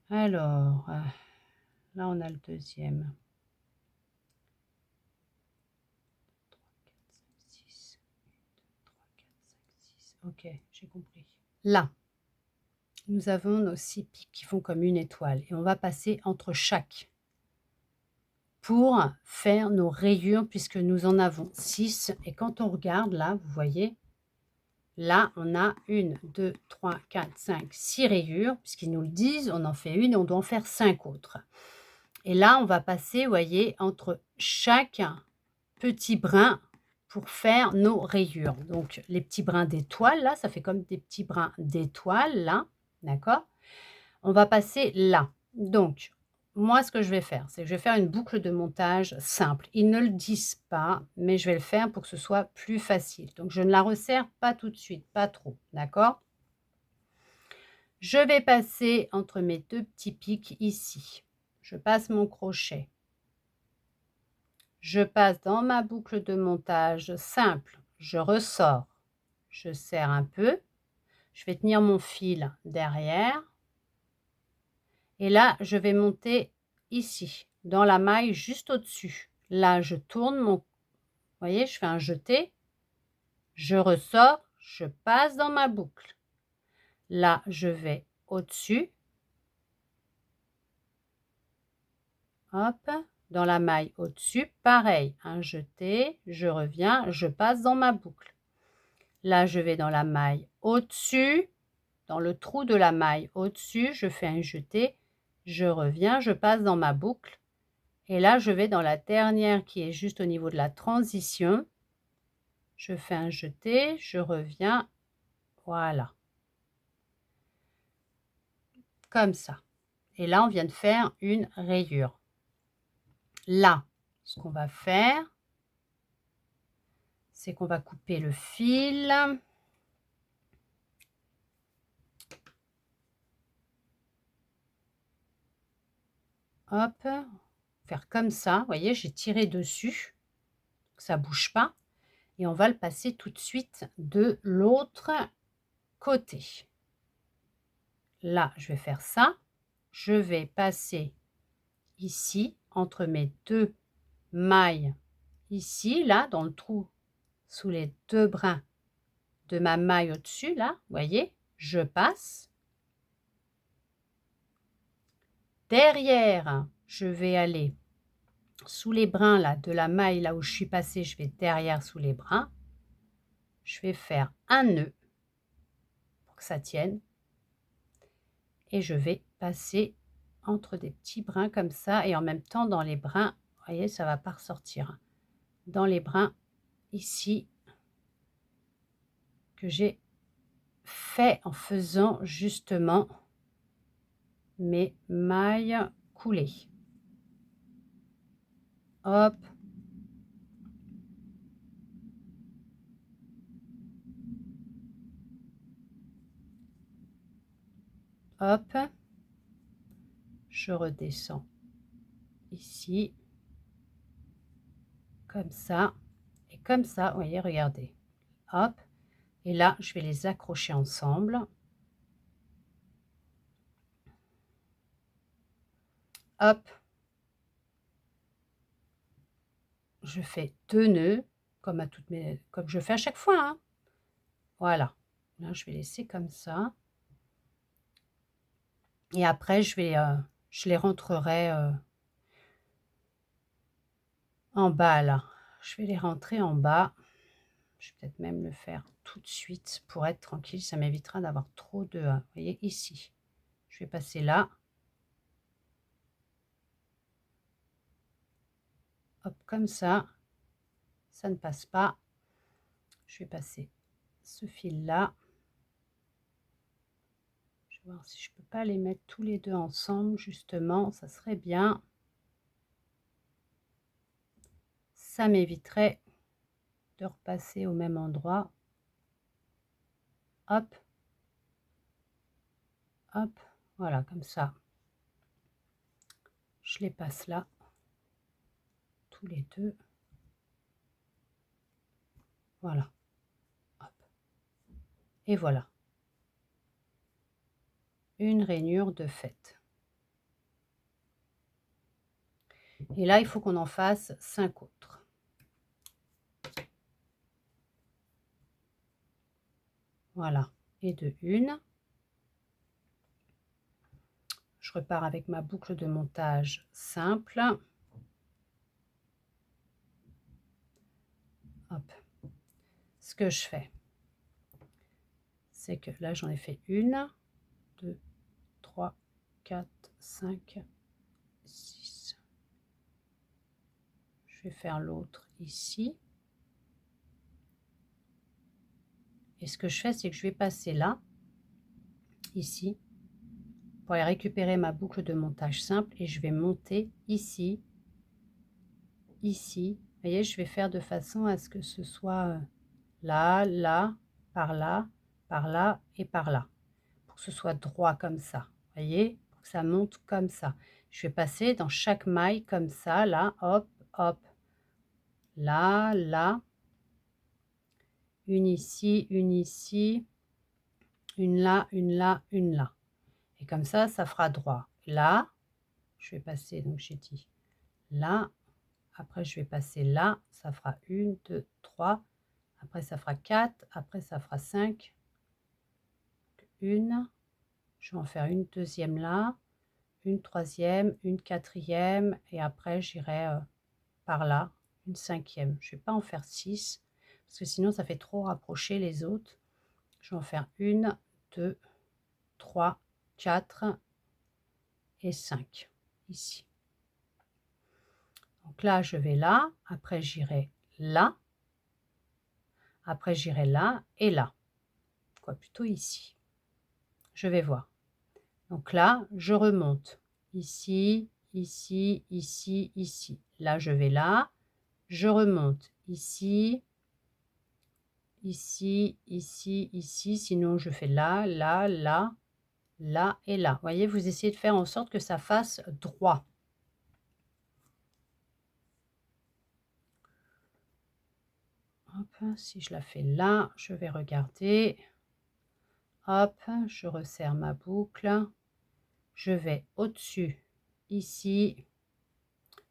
Alors, là, on a le deuxième. Ok, j'ai compris. Là, nous avons nos 6 pics qui font comme une étoile et on va passer entre chaque pour faire nos rayures puisque nous en avons 6. Et quand on regarde là, vous voyez, là, on a 1, 2, 3, 4, 5, 6 rayures. Puisqu'ils nous le disent, on en fait une et on doit en faire 5 autres. Et là, on va passer, vous voyez, entre chaque petit brin pour faire nos rayures. Donc, les petits brins d'étoiles, là, ça fait comme des petits brins d'étoiles, là, d'accord? On va passer là. Donc, moi, ce que je vais faire, c'est que je vais faire une boucle de montage simple. Ils ne le disent pas, mais je vais le faire pour que ce soit plus facile. Donc, je ne la resserre pas tout de suite, pas trop, d'accord? Je vais passer entre mes 2 petits pics ici. Je passe mon crochet. Je passe dans ma boucle de montage simple, je ressors, je serre un peu, je vais tenir mon fil derrière et là je vais monter ici, dans la maille juste au-dessus, Là, je tourne mon... Vous voyez, je fais un jeté. Je ressors, je passe dans ma boucle. Là, je vais au-dessus. Hop, dans la maille au-dessus, pareil, un jeté, je reviens, je passe dans ma boucle. Là, je vais dans la maille au-dessus, dans le trou de la maille au-dessus, je fais un jeté, je reviens, je passe dans ma boucle. Et là, je vais dans la dernière qui est juste au niveau de la transition. Je fais un jeté, je reviens, voilà. Comme ça. Et là, on vient de faire une rayure. Là, ce qu'on va faire, c'est qu'on va couper le fil. Hop, faire comme ça. Vous voyez, j'ai tiré dessus, que ça ne bouge pas. Et on va le passer tout de suite de l'autre côté. Là, je vais faire ça. Je vais passer ici, entre mes deux mailles, ici, là, dans le trou, sous les deux brins de ma maille au-dessus, là, vous voyez, je passe. Derrière, je vais aller sous les brins là, de la maille là où je suis passée, je vais derrière sous les brins. Je vais faire un nœud pour que ça tienne. Et je vais passer entre des petits brins comme ça. Et en même temps, dans les brins, vous voyez, ça ne va pas ressortir. Dans les brins ici, que j'ai fait en faisant justement mes mailles coulées. Hop. Hop. Je redescends ici. Comme ça. Et comme ça, vous voyez, regardez. Hop. Et là, je vais les accrocher ensemble. Hop. Je fais 2 nœuds, comme je fais à chaque fois, hein. Voilà. Là, je vais laisser comme ça. Et après, je les rentrerai en bas, là. Je vais les rentrer en bas. Je vais peut-être même le faire tout de suite pour être tranquille. Ça m'évitera d'avoir trop de... Vous voyez, ici. Je vais passer là. Hop, comme ça. Ça ne passe pas. Je vais passer ce fil-là. Je vais voir si je ne peux pas les mettre tous les deux ensemble, justement. Ça serait bien. Ça m'éviterait de repasser au même endroit. Hop. Hop. Voilà, comme ça. Je les passe là. Tous les deux. Voilà. Hop. Et voilà. Une rainure de faite. Et là, il faut qu'on en fasse 5 autres. Voilà. Et de une. Je repars avec ma boucle de montage simple. Hop. Ce que je fais, c'est que là, j'en ai fait 1, 2, 3, 4, 5, 6. Je vais faire l'autre ici. Et ce que je fais, c'est que je vais passer là, ici, pour aller récupérer ma boucle de montage simple et je vais monter ici, ici. Vous voyez, je vais faire de façon à ce que ce soit là, là, par là, par là et par là. Pour que ce soit droit comme ça. Vous voyez, pour que ça monte comme ça. Je vais passer dans chaque maille comme ça, là, hop, hop. Là, là. Une ici, une là, une là, une là. Et comme ça fera droit. Là, je vais passer, donc j'ai dit là, Après, je vais passer là. Ça fera 1, 2, 3. Après, ça fera 4. Après, ça fera 5. Une. Je vais en faire une deuxième là. Une troisième, une quatrième. Et après, j'irai par là. Une cinquième. Je ne vais pas en faire 6. Parce que sinon, ça fait trop rapprocher les autres. Je vais en faire 1, 2, 3, 4 et 5. Ici. Donc là, je vais là. Après, j'irai là. Après, j'irai là et là. Quoi, plutôt ici. Je vais voir. Donc là, je remonte. Ici, ici, ici, ici. Là, je vais là. Je remonte. Ici, ici, ici, ici. Sinon, je fais là, là, là, là et là. Vous voyez, vous essayez de faire en sorte que ça fasse droit. Hop, si je la fais là, je vais regarder. Hop, je resserre ma boucle. Je vais au-dessus, ici.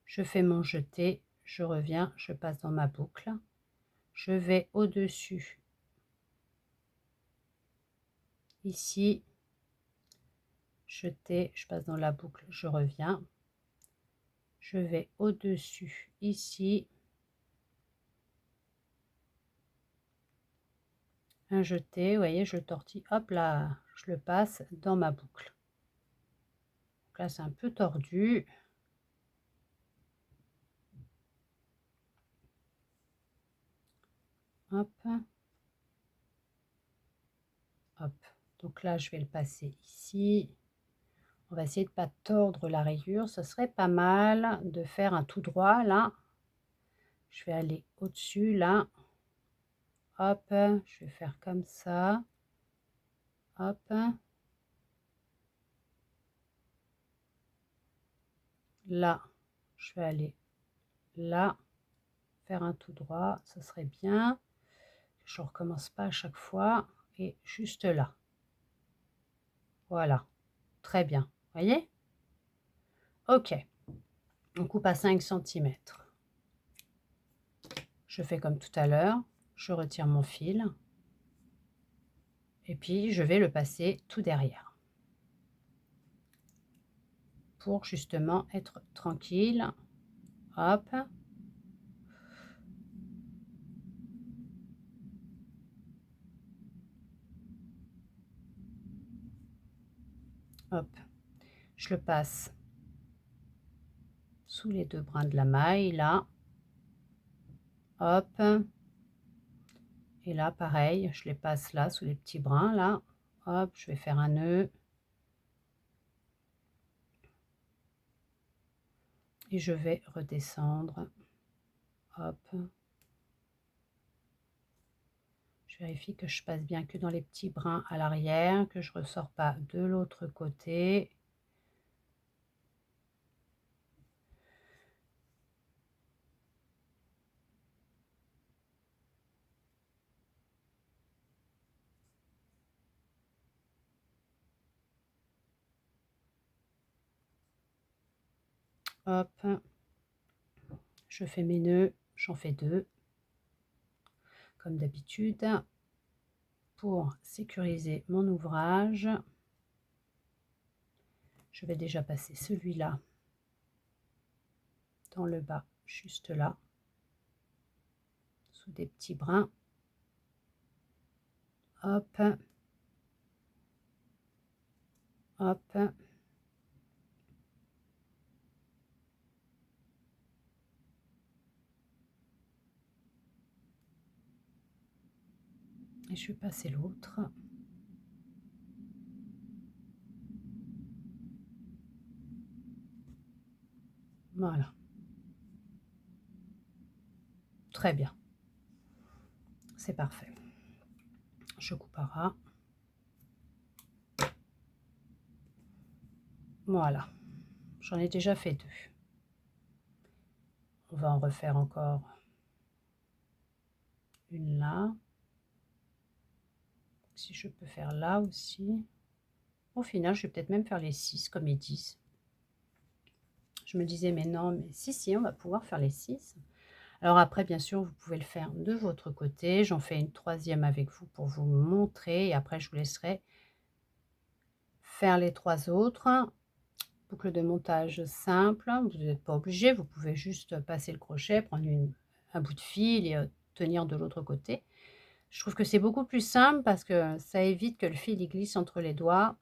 Je fais mon jeté. Je reviens, je passe dans ma boucle. Je vais au-dessus, ici. Jeté, je passe dans la boucle, je reviens. Je vais au-dessus, ici. Un jeté, vous voyez, je tortille, hop là, je le passe dans ma boucle. Donc là, c'est un peu tordu. Hop. Hop. Donc là, je vais le passer ici. On va essayer de ne pas tordre la rayure. Ce serait pas mal de faire un tout droit là. Je vais aller au-dessus là. Hop, je vais faire comme ça. Hop. Là, je vais aller là, faire un tout droit, ça serait bien. Je ne recommence pas à chaque fois. Et juste là. Voilà, très bien. Voyez? Ok, on coupe à 5 cm. Je fais comme tout à l'heure, je retire mon fil. Et puis, je vais le passer tout derrière. Pour justement être tranquille. Hop. Hop. Je le passe sous les deux brins de la maille, là. Hop. Et là, pareil, je les passe là, sous les petits brins, là. Hop, je vais faire un nœud. Et je vais redescendre. Hop. Je vérifie que je passe bien que dans les petits brins à l'arrière, que je ne ressors pas de l'autre côté. Hop. Je fais mes nœuds, j'en fais 2. Comme d'habitude. Pour sécuriser mon ouvrage, je vais déjà passer celui-là dans le bas, juste là, sous des petits brins. Hop, hop. Et je vais passer l'autre. Voilà. Très bien. C'est parfait. Je coupe à ras. Voilà. J'en ai déjà fait 2. On va en refaire encore une là. Si je peux faire là aussi. Au final, je vais peut-être même faire les 6 comme ils disent. Je me disais: «Mais non, mais si, si, on va pouvoir faire les 6. Alors après, bien sûr, vous pouvez le faire de votre côté. J'en fais une troisième avec vous pour vous montrer et après je vous laisserai faire les 3 autres. Boucle de montage simple, vous n'êtes pas obligé, vous pouvez juste passer le crochet, prendre un bout de fil et tenir de l'autre côté. Je trouve que c'est beaucoup plus simple parce que ça évite que le fil il glisse entre les doigts.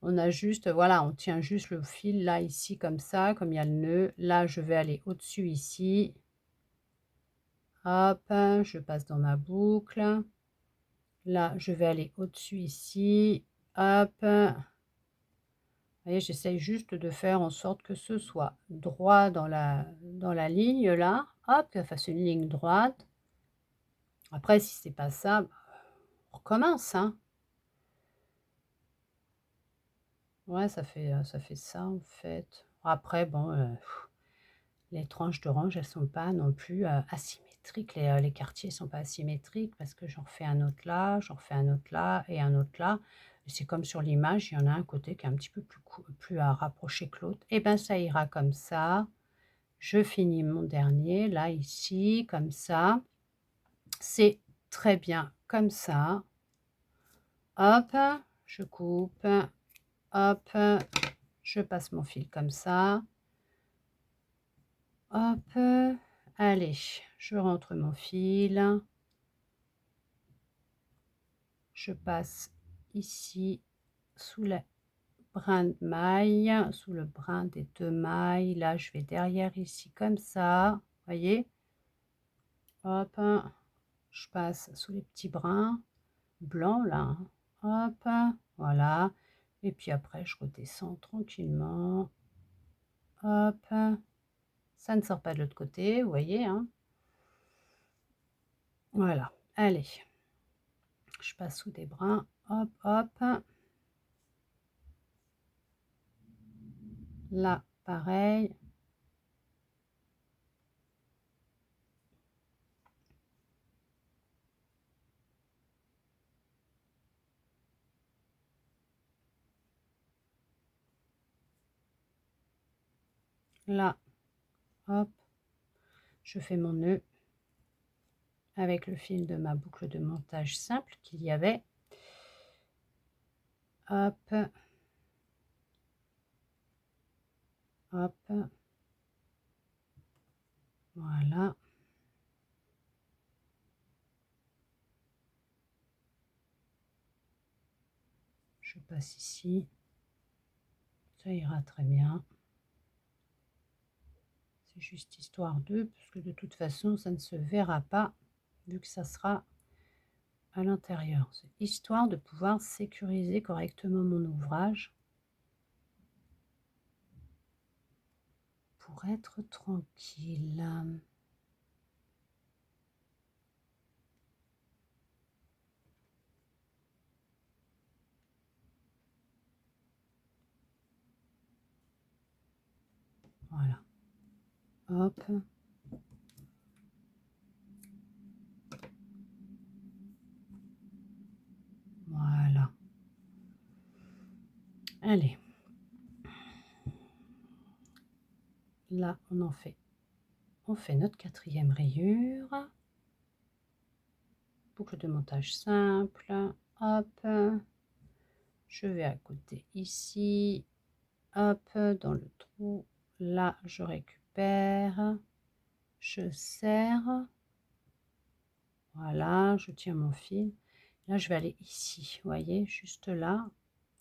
On a juste, voilà, on tient juste le fil là, ici, comme ça, comme il y a le nœud. Là, je vais aller au-dessus ici. Hop, je passe dans ma boucle. Là, je vais aller au-dessus ici. Hop. Vous voyez, j'essaye juste de faire en sorte que ce soit droit dans la ligne là. Hop, que ça fasse une ligne droite. Après, si c'est pas ça, bah, on recommence, hein. Ouais, ça fait ça en fait. Après, bon, les tranches d'orange, elles sont pas non plus asymétriques. Les quartiers sont pas asymétriques parce que j'en refais un autre là, j'en refais un autre là et un autre là. Et c'est comme sur l'image, il y en a un côté qui est un petit peu plus à rapprocher que l'autre. Et ben ça ira comme ça. Je finis mon dernier là, ici, comme ça. C'est très bien comme ça. Hop, je coupe. Hop, je passe mon fil comme ça. Hop, allez, je rentre mon fil. Je passe ici sous le brin de maille, sous le brin des 2 mailles. Là, je vais derrière ici comme ça, voyez? Hop, je passe sous les petits brins blancs là, hein. Hop, voilà. Et puis après, je redescends tranquillement. Hop, ça ne sort pas de l'autre côté, vous voyez, hein? Voilà, allez, je passe sous des brins. Hop, hop. Là, pareil. Là, hop, je fais mon nœud avec le fil de ma boucle de montage simple qu'il y avait. Hop, hop, voilà. Je passe ici, ça ira très bien. C'est juste histoire de, parce que de toute façon, ça ne se verra pas, vu que ça sera à l'intérieur. C'est histoire de pouvoir sécuriser correctement mon ouvrage pour être tranquille. Voilà. Hop. Voilà. Allez. Là, on fait notre quatrième rayure. Boucle de montage simple. Hop. Je vais à côté ici. Hop, dans le trou. Là, je récupère. Je serre. Voilà, je tiens mon fil. Là, je vais aller ici, vous voyez, juste là,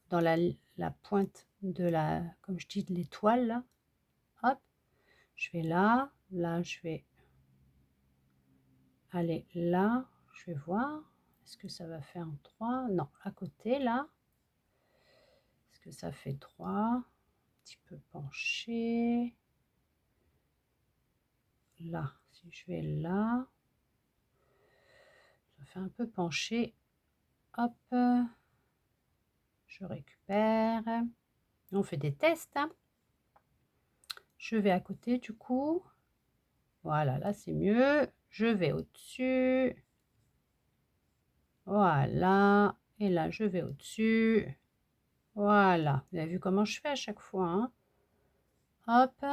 dans la pointe de la, comme je dis, de l'étoile, là. Hop, je vais là, là, je vais aller là, je vais voir. Est-ce que ça va faire 3? Non, à côté, là. Est-ce que ça fait 3? Un petit peu penché. Là, si je vais là, ça fait un peu penché. Hop, je récupère. On fait des tests, hein. Je vais à côté du coup. Voilà, là c'est mieux. Je vais au-dessus. Voilà. Et là, je vais au-dessus. Voilà. Vous avez vu comment je fais à chaque fois, hein? Hop.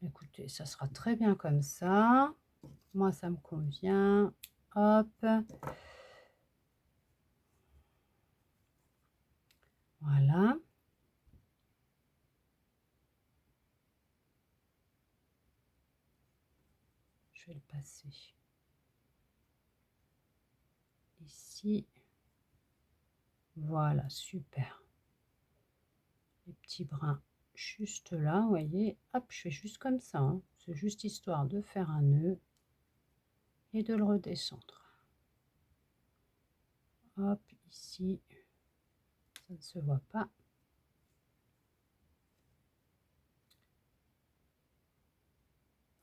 Écoutez, ça sera très bien comme ça. Moi, ça me convient. Hop. Voilà. Je vais le passer ici. Voilà, super. Les petits brins juste là, vous voyez. Hop, je fais juste comme ça, hein. C'est juste histoire de faire un nœud et de le redescendre. Hop, ici. Ça ne se voit pas.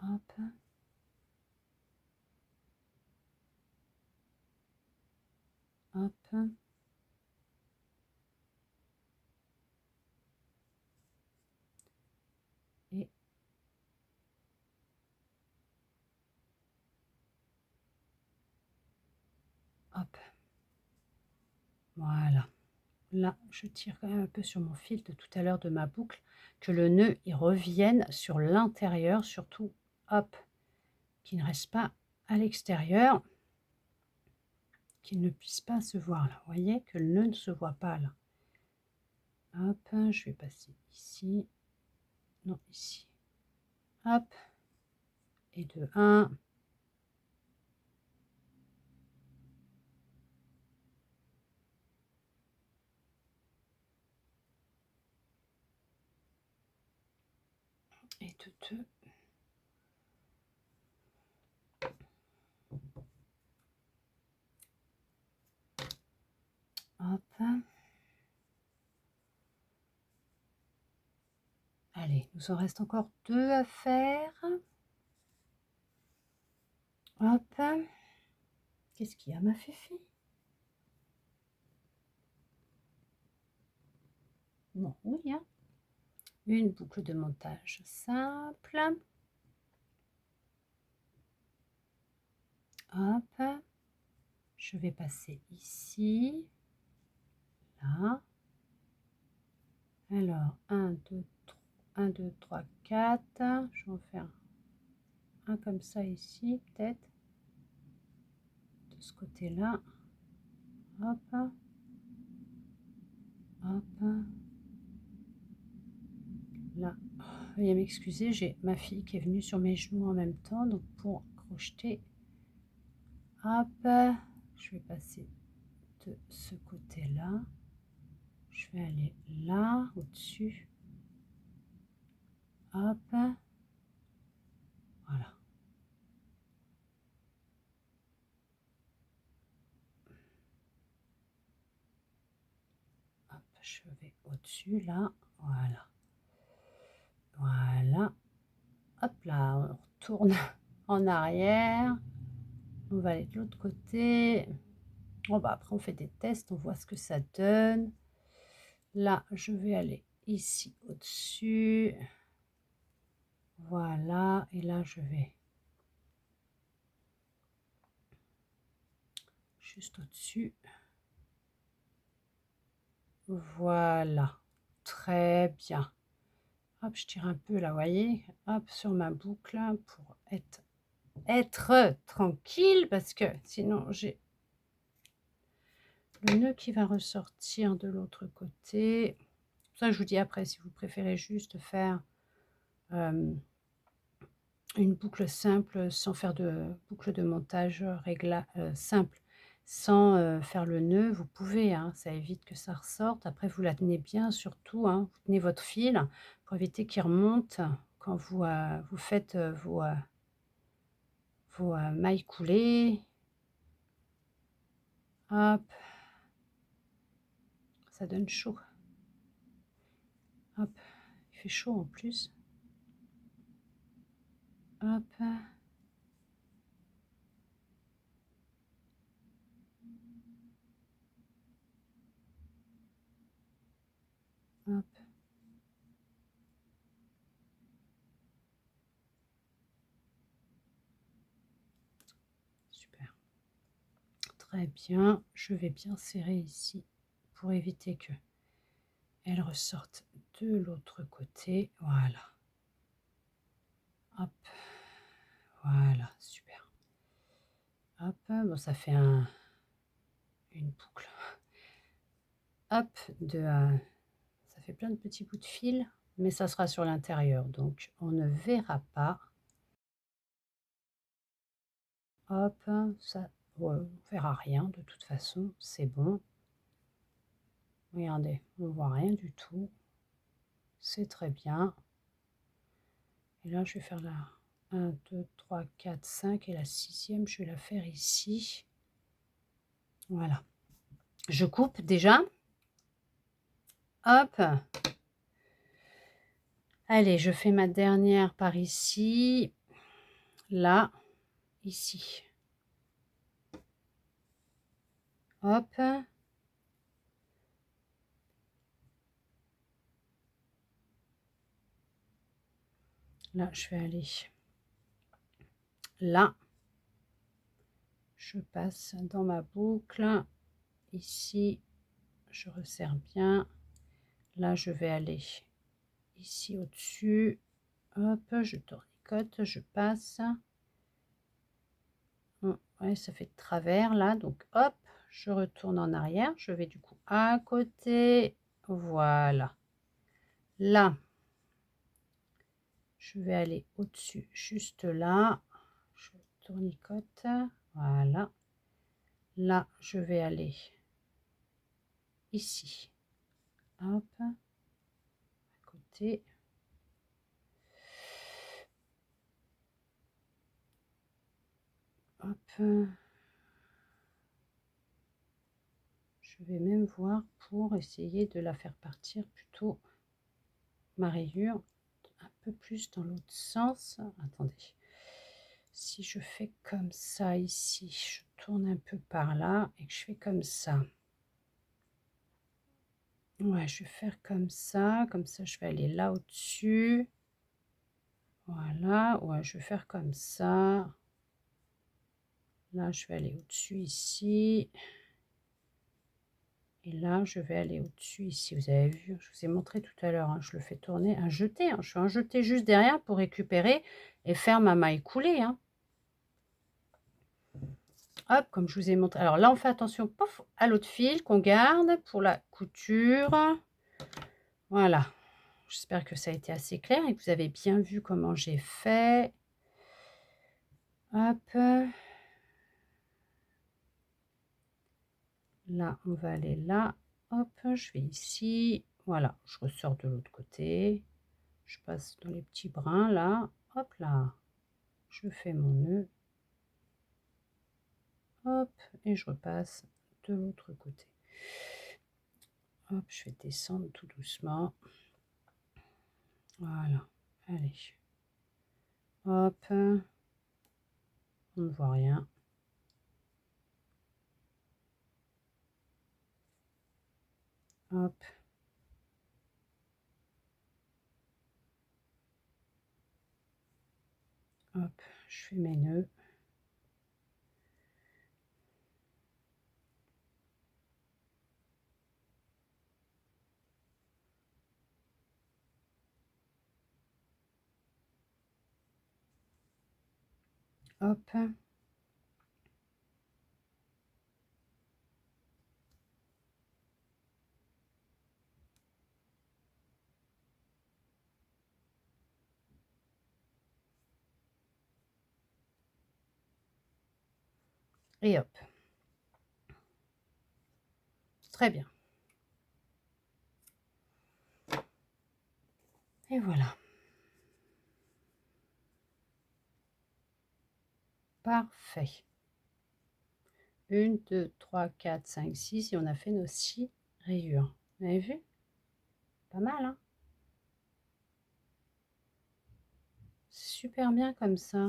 Hop. Hop. Et hop. Voilà. Là, je tire quand même un peu sur mon fil de tout à l'heure de ma boucle, que le nœud il revienne sur l'intérieur, surtout, hop, qu'il ne reste pas à l'extérieur, qu'il ne puisse pas se voir là. Vous voyez que le nœud ne se voit pas là. Hop, je vais passer ici, non ici, hop, et de 1. Et de 2. Hop. Allez, il nous en reste encore 2 à faire. Hop. Qu'est-ce qu'il y a, ma Fifi? Non, oui, hein. Une boucle de montage simple. Hop. Je vais passer ici, là. Alors, 1, 2, 3, 1, 2, 3, 4. Je vais en faire un comme ça ici, peut-être. De ce côté-là. Hop. Hop. Là. Veuillez m'excuser, j'ai ma fille qui est venue sur mes genoux en même temps. Donc, pour crocheter, hop, je vais passer de ce côté-là. Je vais aller là, au-dessus. Hop. Voilà. Hop, je vais au-dessus, là. Voilà. Voilà. Hop là, on retourne en arrière. On va aller de l'autre côté. Bon, bah, après, on fait des tests, on voit ce que ça donne. Là, je vais aller ici au-dessus. Voilà. Et là, je vais juste au-dessus. Voilà. Très bien. Hop, je tire un peu là, vous voyez. Hop, sur ma boucle pour être tranquille parce que sinon j'ai le nœud qui va ressortir de l'autre côté. Ça, je vous dis après si vous préférez juste faire une boucle simple sans faire de boucle de montage simple, sans faire le nœud, vous pouvez, hein, ça évite que ça ressorte. Après, vous la tenez bien, surtout, hein, vous tenez votre fil pour éviter qu'il remonte quand vous faites vos mailles coulées. Hop, ça donne chaud. Hop, il fait chaud en plus. Hop. Hop. Super. Très bien. Je vais bien serrer ici pour éviter que elle ressorte de l'autre côté. Voilà. Hop. Voilà, super. Hop, bon, ça fait une boucle. Hop, ça fait plein de petits bouts de fil, mais ça sera sur l'intérieur, donc on ne verra pas. Hop, ça, ouais, on verra rien de toute façon, c'est bon. Regardez, on voit rien du tout. C'est très bien. Et là, je vais faire la 1, 2, 3, 4, 5 et la 6e, je vais la faire ici. Voilà. Je coupe déjà. Hop. Allez, je fais ma dernière par ici. Là, ici. Hop. Là, je vais aller là. Je passe dans ma boucle. Ici, je resserre bien. Là, je vais aller ici au-dessus. Hop, je tournicote, je passe. Ouais, ça fait de travers là. Donc, hop, je retourne en arrière. Je vais du coup à côté. Voilà. Là, je vais aller au-dessus, juste là. Je tournicote. Voilà. Là, je vais aller ici. Hop. À côté. Hop. Je vais même voir pour essayer de la faire partir plutôt ma rayure un peu plus dans l'autre sens. Attendez. Si je fais comme ça ici, je tourne un peu par là et que je fais comme ça. Ouais, je vais faire comme ça je vais aller là au-dessus. Voilà, ouais, je vais faire comme ça. Là, je vais aller au-dessus ici. Et là, je vais aller au-dessus ici. Vous avez vu, je vous ai montré tout à l'heure, hein, je le fais tourner, un jeté. Hein, je fais un jeté juste derrière pour récupérer et faire ma maille coulée. Hein. Hop, comme je vous ai montré. Alors là, on fait attention pouf, à l'autre fil qu'on garde pour la couture. Voilà. J'espère que ça a été assez clair et que vous avez bien vu comment j'ai fait. Hop. Là, on va aller là. Hop, je vais ici. Voilà, je ressors de l'autre côté. Je passe dans les petits brins là. Hop là. Je fais mon nœud. Hop, et je repasse de l'autre côté. Hop, je vais descendre tout doucement. Voilà, allez. Hop, on ne voit rien. Hop. Hop, je fais mes nœuds. Hop. Et hop. Très bien. Et voilà. Parfait. 1, 2, 3, 4, 5, 6 et on a fait nos 6 rayures. Vous avez vu? Pas mal, hein? Super bien comme ça.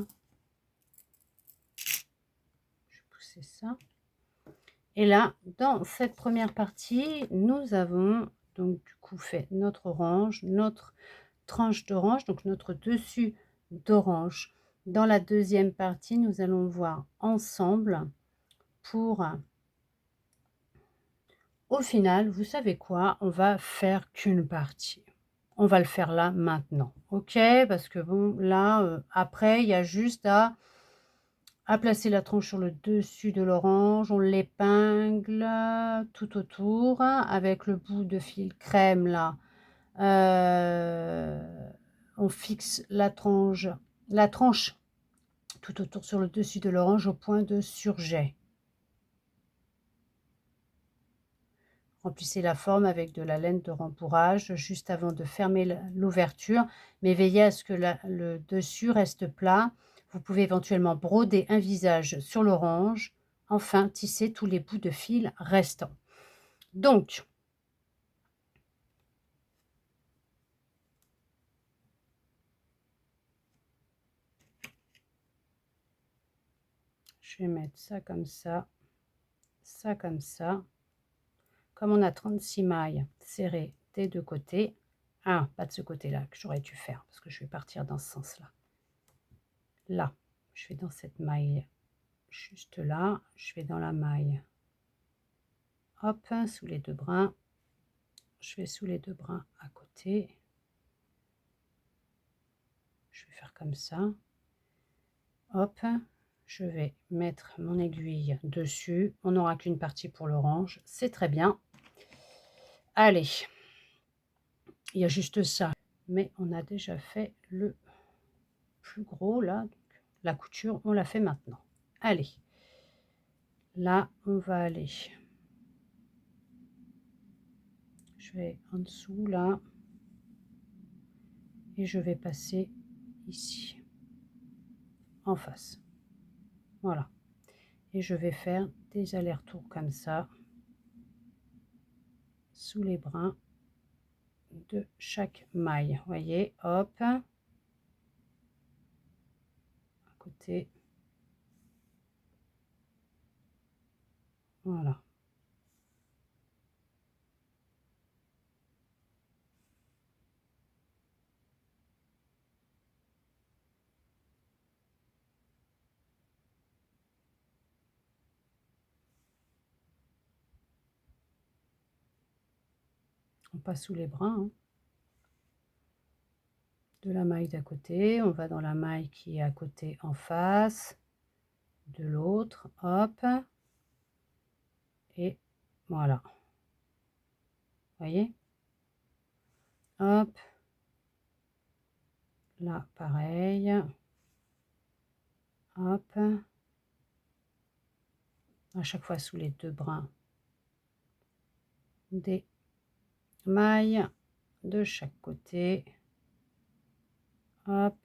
Je vais pousser ça. Et là, dans cette première partie, nous avons donc du coup fait notre orange, notre tranche d'orange, donc notre dessus d'orange. Dans la deuxième partie, nous allons voir ensemble pour, au final, vous savez quoi, on va faire qu'une partie. On va le faire là, maintenant. OK? Parce que bon, là, après, il y a juste à placer la tranche sur le dessus de l'orange. On l'épingle tout autour avec le bout de fil crème là. On fixe la tranche tout autour sur le dessus de l'orange au point de surjet. Remplissez la forme avec de la laine de rembourrage juste avant de fermer l'ouverture, mais veillez à ce que le dessus reste plat. Vous pouvez éventuellement broder un visage sur l'orange. Enfin, tissez tous les bouts de fil restants. Donc, je vais mettre ça comme ça comme ça. Comme on a 36 mailles serrées des deux côtés, pas de ce côté-là que j'aurais dû faire parce que je vais partir dans ce sens-là. Là, je vais dans cette maille juste là, je vais dans la maille, hop, sous les deux brins, je vais sous les deux brins à côté, je vais faire comme ça, hop, je vais mettre mon aiguille dessus, on n'aura qu'une partie pour l'orange, c'est très bien. Allez, il y a juste ça, mais on a déjà fait le plus gros là, donc la couture on la fait maintenant. Allez, là on va aller, je vais en dessous là et je vais passer ici en face, voilà, et je vais faire des allers-retours comme ça sous les brins de chaque maille, voyez, hop, à côté, voilà. On passe sous les brins de la maille d'à côté, on va dans la maille qui est à côté en face de l'autre, hop, et voilà, voyez, hop, là pareil, hop, à chaque fois sous les deux brins des mailles de chaque côté, hop,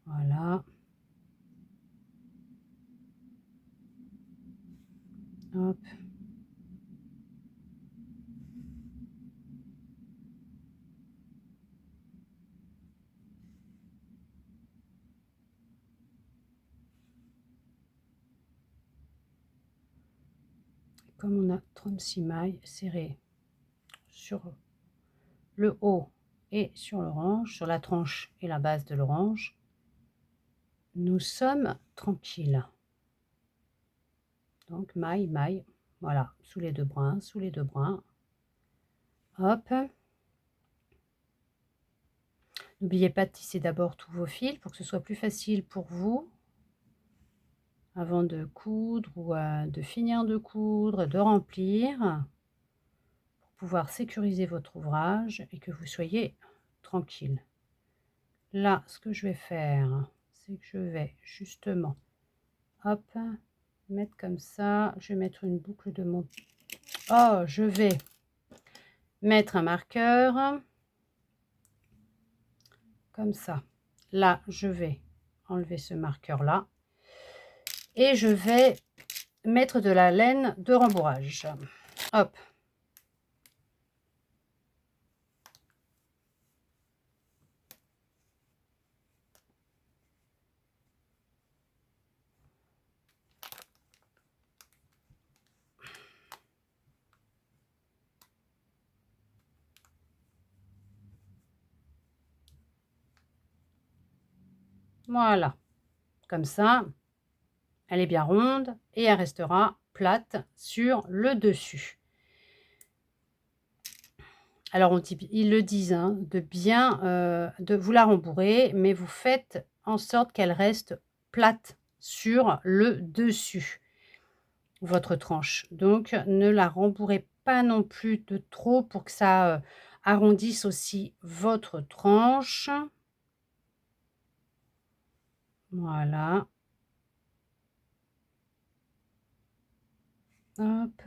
voilà, hop, comme on a 36 mailles serrées sur le haut et sur l'orange, sur la tranche et la base de l'orange, nous sommes tranquilles. Donc maille, maille, voilà, sous les deux brins, hop. N'oubliez pas de tisser d'abord tous vos fils pour que ce soit plus facile pour vous avant de coudre ou de finir de coudre, de remplir, pour pouvoir sécuriser votre ouvrage et que vous soyez tranquille. Là, ce que je vais faire, c'est que je vais justement, hop, mettre comme ça. Je vais mettre une boucle de mon... Oh, je vais mettre un marqueur, comme ça. Là, je vais enlever ce marqueur-là et je vais mettre de la laine de rembourrage. Hop. Voilà. Comme ça. Elle est bien ronde et elle restera plate sur le dessus. Alors, ils le disent, hein, de bien de vous la rembourrer, mais vous faites en sorte qu'elle reste plate sur le dessus, votre tranche. Donc, ne la rembourrez pas non plus de trop pour que ça arrondisse aussi votre tranche. Voilà. Hop.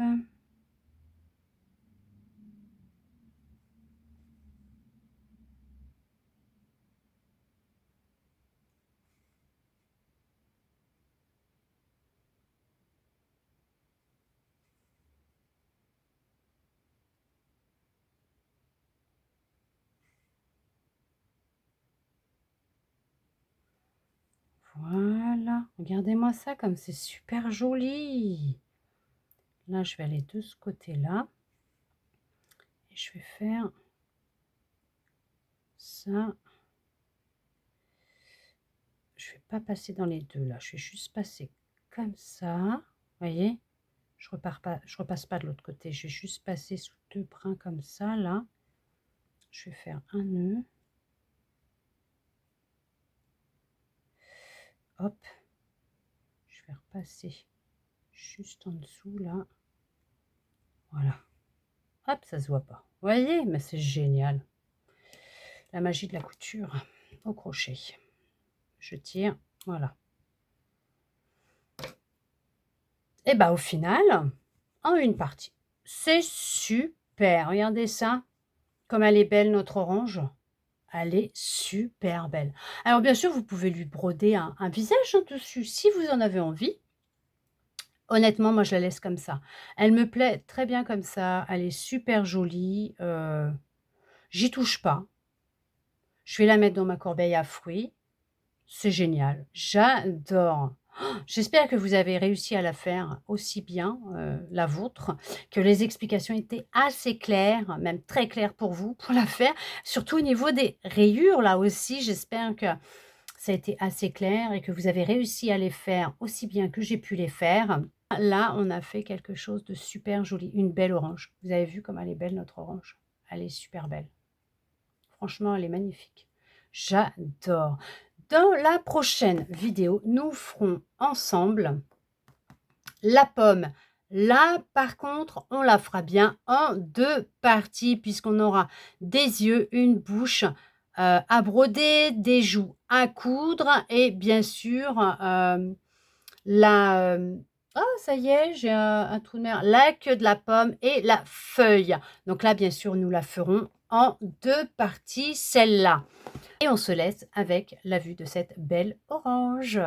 Voilà. Regardez-moi ça comme c'est super joli. Là, je vais aller de ce côté-là. Et je vais faire ça. Je vais pas passer dans les deux là. Je vais juste passer comme ça. Vous voyez? Je repasse pas de l'autre côté. Je vais juste passer sous deux brins comme ça là. Je vais faire un nœud. Hop. Je vais repasser juste en dessous là. Voilà. Hop, ça se voit pas. Vous voyez? Mais c'est génial. La magie de la couture au crochet. Je tire, voilà. Et bah au final, en une partie, c'est super. Regardez ça, comme elle est belle notre orange. Elle est super belle. Alors bien sûr, vous pouvez lui broder un visage hein, dessus, si vous en avez envie. Honnêtement, moi je la laisse comme ça. Elle me plaît très bien comme ça. Elle est super jolie. J'y touche pas. Je vais la mettre dans ma corbeille à fruits. C'est génial, j'adore. J'espère que vous avez réussi à la faire aussi bien, la vôtre, que les explications étaient assez claires, même très claires pour vous, pour la faire. Surtout au niveau des rayures, là aussi, j'espère que ça a été assez clair et que vous avez réussi à les faire aussi bien que j'ai pu les faire. Là, on a fait quelque chose de super joli, une belle orange. Vous avez vu comme elle est belle notre orange? Elle est super belle. Franchement, elle est magnifique. J'adore. Dans la prochaine vidéo, nous ferons ensemble la pomme. Là, par contre, on la fera bien en deux parties puisqu'on aura des yeux, une bouche à broder, des joues à coudre et bien sûr la... oh, ça y est, j'ai un trou de mer. La queue de la pomme et la feuille. Donc là, bien sûr, nous la ferons en deux parties, celle-là. Et on se laisse avec la vue de cette belle orange.